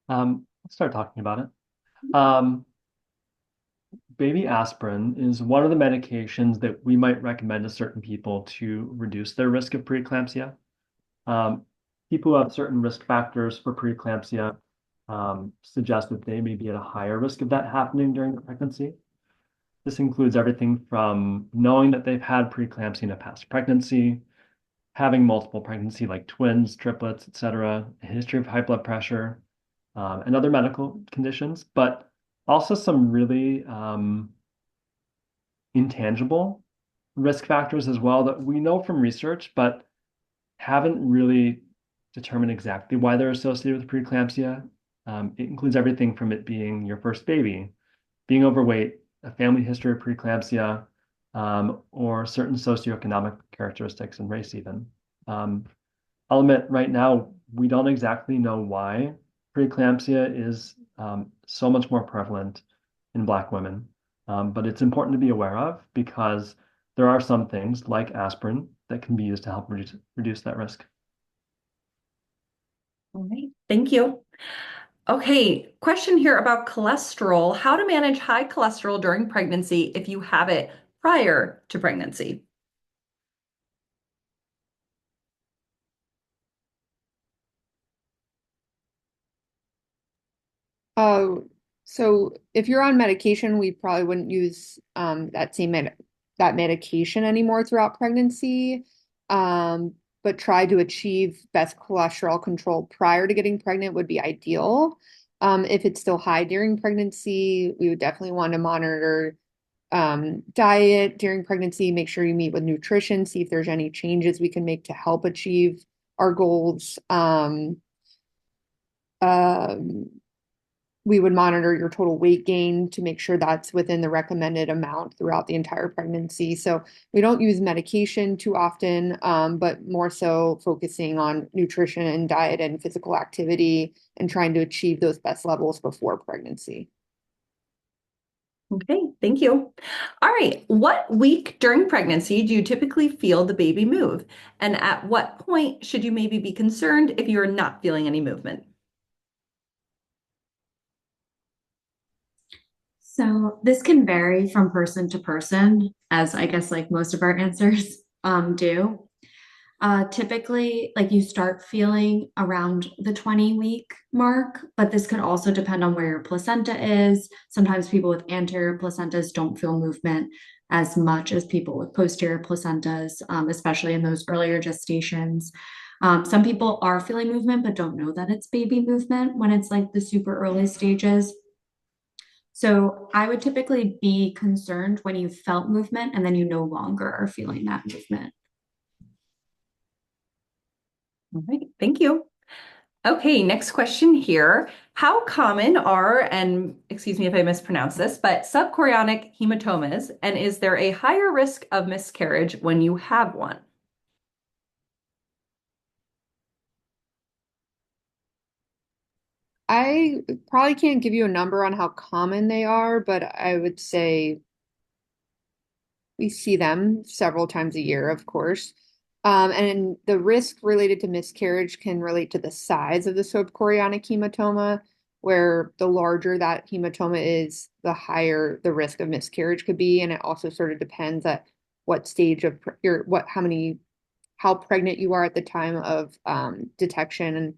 Let's start talking about it. Baby aspirin is one of the medications that we might recommend to certain people to reduce their risk of preeclampsia. People who have certain risk factors for preeclampsia suggest that they may be at a higher risk of that happening during pregnancy. This includes everything from knowing that they've had preeclampsia in a past pregnancy, having multiple pregnancy like twins, triplets, etc., a history of high blood pressure, and other medical conditions, but also some really intangible risk factors as well that we know from research, but haven't really determined exactly why they're associated with preeclampsia. It includes everything from it being your first baby, being overweight, a family history of preeclampsia, or certain socioeconomic characteristics and race even. I'll admit right now, we don't exactly know why preeclampsia is so much more prevalent in Black women, but it's important to be aware of because there are some things like aspirin that can be used to help reduce that risk. All right, thank you. Okay, question here about cholesterol. How to manage high cholesterol during pregnancy if you have it prior to pregnancy? So if you're on medication, we probably wouldn't use that medication anymore throughout pregnancy. But try to achieve best cholesterol control prior to getting pregnant would be ideal. If it's still high during pregnancy, we would definitely want to monitor diet during pregnancy, make sure you meet with nutrition, see if there's any changes we can make to help achieve our goals. We would monitor your total weight gain to make sure that's within the recommended amount throughout the entire pregnancy. So we don't use medication too often, but more so focusing on nutrition and diet and physical activity and trying to achieve those best levels before pregnancy. Okay, thank you. All right, what week during pregnancy do you typically feel the baby move? And at what point should you maybe be concerned if you're not feeling any movement? So this can vary from person to person, as I guess like most of our answers do. Typically, like you start feeling around the 20-week mark, but this could also depend on where your placenta is. Sometimes people with anterior placentas don't feel movement as much as people with posterior placentas, especially in those earlier gestations. Some people are feeling movement, but don't know that it's baby movement when it's like the super early stages. So I would typically be concerned when you felt movement and then you no longer are feeling that movement. All right, thank you. Okay, next question here. How common are, and excuse me if I mispronounce this, but subchorionic hematomas, and is there a higher risk of miscarriage when you have one? I probably can't give you a number on how common they are, but I would say we see them several times a year, of course. And the risk related to miscarriage can relate to the size of the subchorionic hematoma, where the larger that hematoma is, the higher the risk of miscarriage could be. And it also sort of depends at what stage of how pregnant you are at the time of detection. And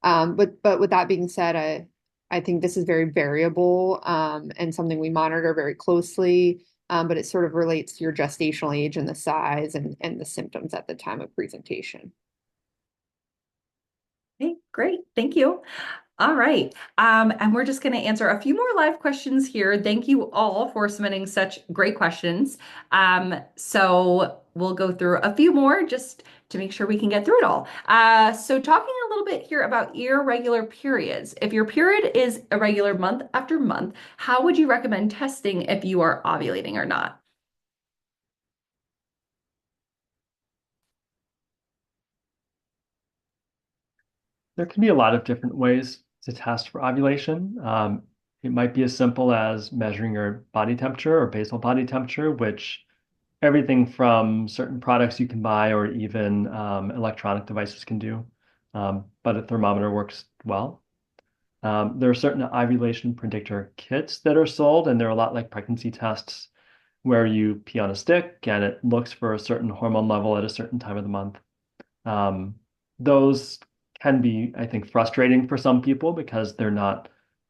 but with that being said, I think this is very variable and something we monitor very closely. But it sort of relates to your gestational age and the size and the symptoms at the time of presentation. Okay, great. Thank you. All right. And we're just going to answer a few more live questions here. Thank you all for submitting such great questions. So we'll go through a few more just to make sure we can get through it all. So talking a little bit here about irregular periods. If your period is irregular month after month, how would you recommend testing if you are ovulating or not? There can be a lot of different ways to test for ovulation. It might be as simple as measuring your body temperature or basal body temperature, which everything from certain products you can buy or even electronic devices can do. But a thermometer works well. There are certain ovulation predictor kits that are sold, and they're a lot like pregnancy tests where you pee on a stick and it looks for a certain hormone level at a certain time of the month. Those can be, I think, frustrating for some people because they're not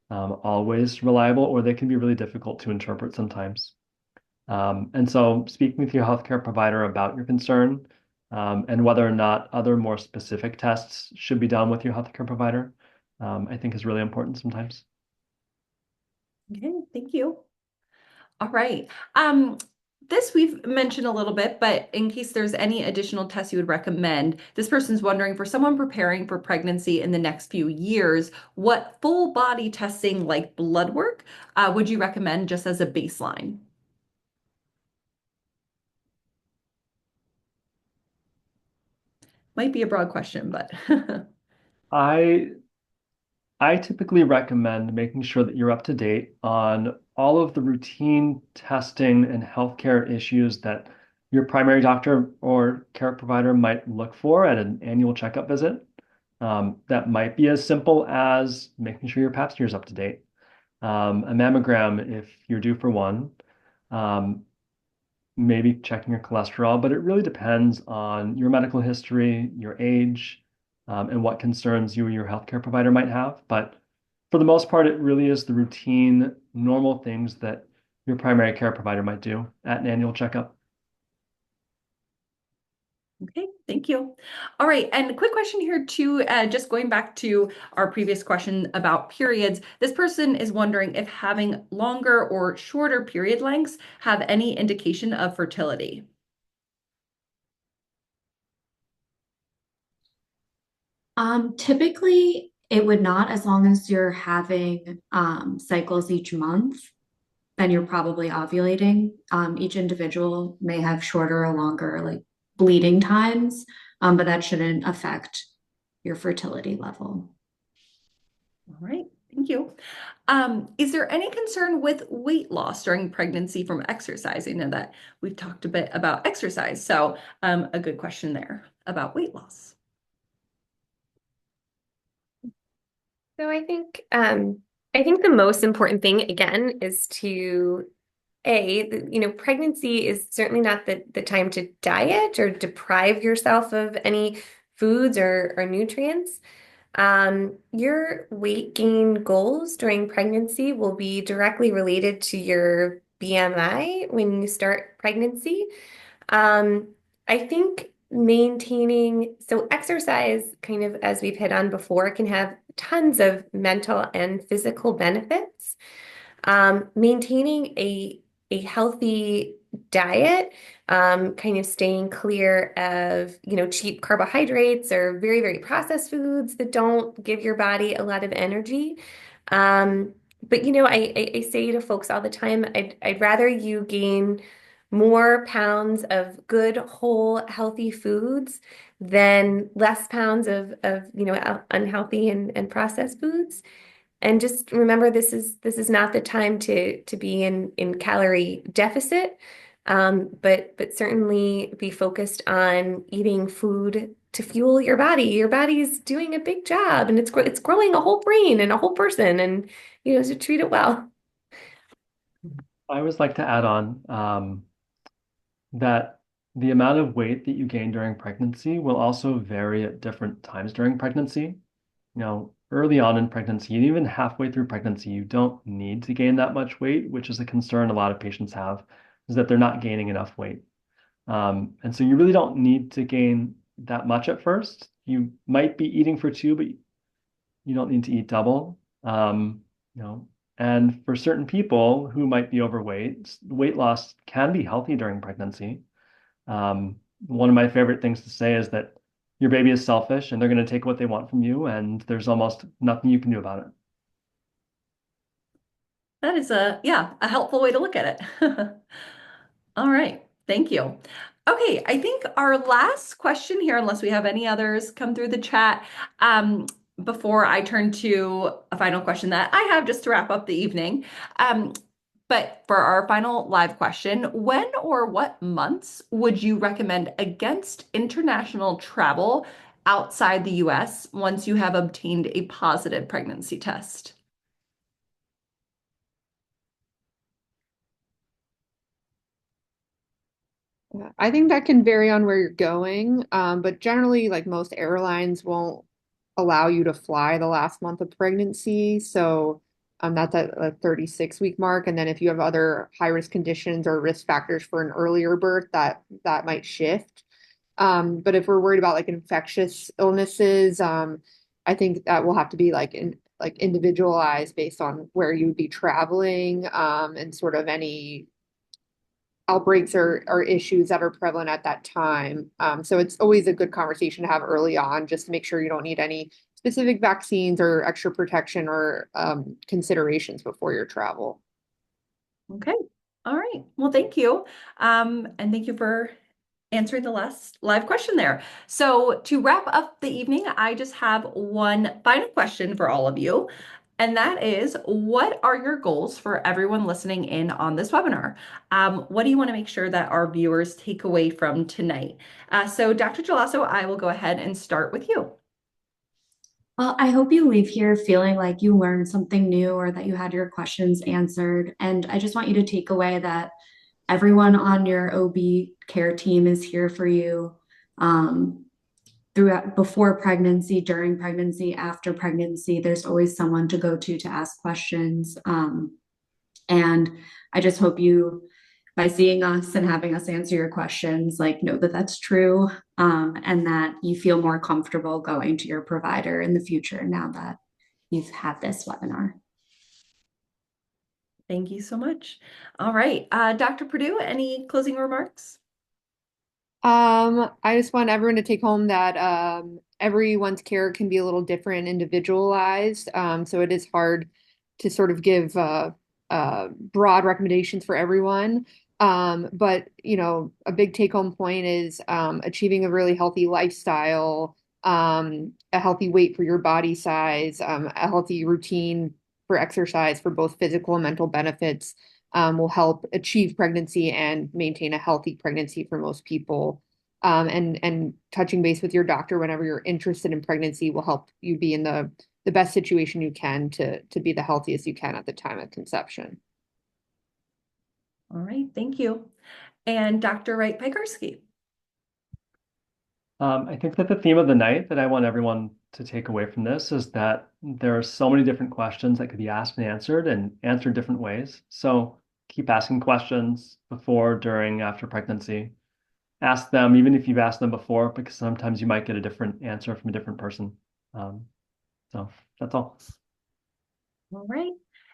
always reliable, or they can be really difficult to interpret sometimes. And so speaking with your healthcare provider about your concern and whether or not other more specific tests should be done with your healthcare provider, I think is really important sometimes. Okay, thank you. All right. This we've mentioned a little bit, but in case there's any additional tests you would recommend, this person's wondering for someone preparing for pregnancy in the next few years, what full body testing like blood work would you recommend just as a baseline? Might be a broad question, but I I typically recommend making sure that you're up to date on all of the routine testing and healthcare issues that your primary doctor or care provider might look for at an annual checkup visit. That might be as simple as making sure your pap smear is up to date, a mammogram if you're due for one, um, maybe checking your cholesterol, but it really depends on your medical history, your age, and what concerns you or your healthcare provider might have. But for the most part, it really is the routine, normal things that your primary care provider might do at an annual checkup. okay, thank you. All right, and a quick question here too, just going back to our previous question about periods. This person is wondering if having longer or shorter period lengths have any indication of fertility. Typically it would not, as long as you're having cycles each month, then you're probably ovulating. Each individual may have shorter or longer like bleeding times, but that shouldn't affect your fertility level. All right, thank you. Is there any concern with weight loss during pregnancy from exercise? I know that we've talked a bit about exercise, so a good question there about weight loss. So I think the most important thing again is to pregnancy is certainly not the time to diet or deprive yourself of any foods or nutrients. Your weight gain goals during pregnancy will be directly related to your BMI when you start pregnancy. I think maintaining, so exercise, kind of as we've hit on before, can have tons of mental and physical benefits. Maintaining a healthy diet, kind of staying clear of, cheap carbohydrates or very, very processed foods that don't give your body a lot of energy. But I say to folks all the time, I'd rather you gain more pounds of good, whole, healthy foods than less pounds of unhealthy and processed foods. And just remember, this is not the time to be in calorie deficit, but certainly be focused on eating food to fuel your body. Your body's doing a big job, and it's growing a whole brain and a whole person, and to treat it well. I always like to add on that the amount of weight that you gain during pregnancy will also vary at different times during pregnancy. Early on in pregnancy, and even halfway through pregnancy, you don't need to gain that much weight, which is a concern a lot of patients have, is that they're not gaining enough weight. And so you really don't need to gain that much at first. You might be eating for two, but you don't need to eat double. And for certain people who might be overweight, weight loss can be healthy during pregnancy. One of my favorite things to say is that your baby is selfish and they're going to take what they want from you, and there's almost nothing you can do about it. That is a helpful way to look at it. All right. Thank you. Okay, I think our last question here, unless we have any others come through the chat, before I turn to a final question that I have just to wrap up the evening. But for our final live question, when or what months would you recommend against international travel outside the US once you have obtained a positive pregnancy test? I think that can vary on where you're going, but generally, like most airlines won't allow you to fly the last month of pregnancy. So that's at a 36-week mark. And then if you have other high-risk conditions or risk factors for an earlier birth, that might shift. But if we're worried about like infectious illnesses, I think that will have to be like individualized based on where you would be traveling, and sort of any outbreaks or issues that are prevalent at that time. So it's always a good conversation to have early on, just to make sure you don't need any specific vaccines or extra protection or considerations before your travel. Okay. All right. Well, thank you. And thank you for answering the last live question there. So to wrap up the evening, I just have one final question for all of you. And that is, what are your goals for everyone listening in on this webinar? What do you want to make sure that our viewers take away from tonight? So Dr. Gelasso, I will go ahead and start with you. Well, I hope you leave here feeling like you learned something new or that you had your questions answered. And I just want you to take away that everyone on your OB care team is here for you, throughout, before pregnancy, during pregnancy, after pregnancy. There's always someone to go to ask questions. And I just hope you, by seeing us and having us answer your questions, like know that that's true, and that you feel more comfortable going to your provider in the future now that you've had this webinar. Thank you so much. All right. Dr. Purdue, any closing remarks? I just want everyone to take home that everyone's care can be a little different, individualized. So it is hard to sort of give broad recommendations for everyone. But a big take-home point is achieving a really healthy lifestyle, a healthy weight for your body size, a healthy routine for exercise for both physical and mental benefits will help achieve pregnancy and maintain a healthy pregnancy for most people. And touching base with your doctor whenever you're interested in pregnancy will help you be in the best situation you can to be the healthiest you can at the time of conception. All right, thank you. And Dr. Wright Piekarski. I think that the theme of the night that I want everyone to take away from this is that there are so many different questions that could be asked and answered different ways. So keep asking questions before, during, after pregnancy. ask them, even if you've asked them before, because sometimes you might get a different answer from a different person. So that's all. All right.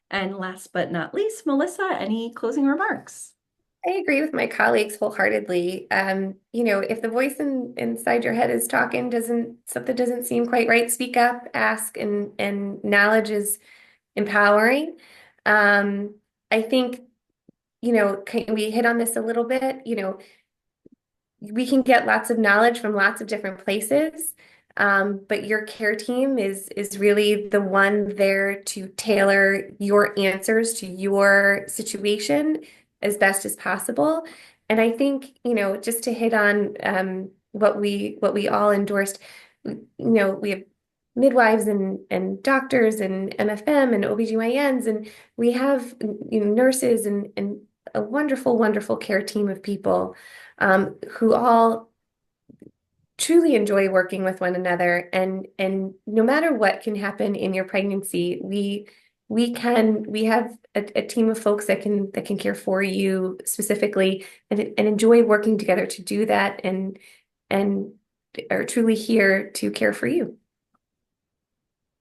And last but not least, Melissa, any closing remarks? I agree with my colleagues wholeheartedly. If the voice inside your head is talking, something doesn't seem quite right, speak up, ask, and knowledge is empowering. I think, we hit on this a little bit, we can get lots of knowledge from lots of different places. But your care team is really the one there to tailor your answers to your situation as best as possible. And I think, just to hit on what we all endorsed, we have midwives and doctors and MFM and OBGYNs, and we have nurses and a wonderful, wonderful care team of people who all truly enjoy working with one another. And no matter what can happen in your pregnancy, we have a team of folks that can care for you specifically and enjoy working together to do that and are truly here to care for you.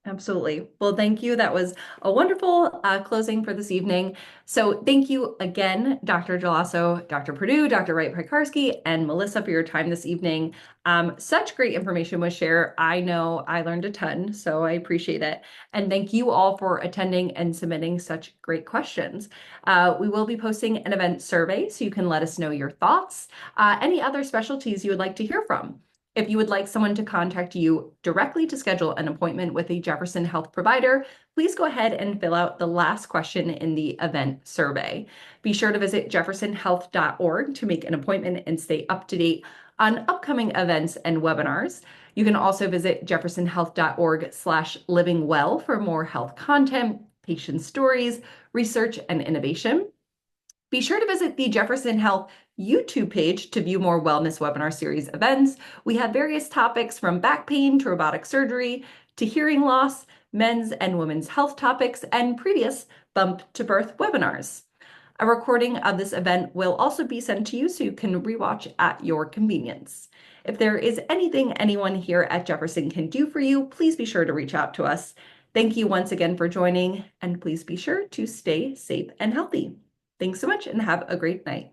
Absolutely. Well, thank you. That was a wonderful closing for this evening. So thank you again, Dr. Gelasso, Dr. Perdue, Dr. Wright-Piekarski, and Melissa for your time this evening. Such great information was shared. I know I learned a ton, so I appreciate it. And thank you all for attending and submitting such great questions. We will be posting an event survey so you can let us know your thoughts, any other specialties you would like to hear from. If you would like someone to contact you directly to schedule an appointment with a Jefferson Health provider, please go ahead and fill out the last question in the event survey. Be sure to visit jeffersonhealth.org to make an appointment and stay up to date on upcoming events and webinars. You can also visit jeffersonhealth.org/livingwell for more health content, patient stories, research, and innovation. Be sure to visit the Jefferson Health YouTube page to view more wellness webinar series events. We have various topics from back pain to robotic surgery to hearing loss, men's and women's health topics, and previous bump to birth webinars. A recording of this event will also be sent to you so you can rewatch at your convenience. If there is anything anyone here at Jefferson can do for you, please be sure to reach out to us. Thank you once again for joining, and please be sure to stay safe and healthy. Thanks so much and have a great night.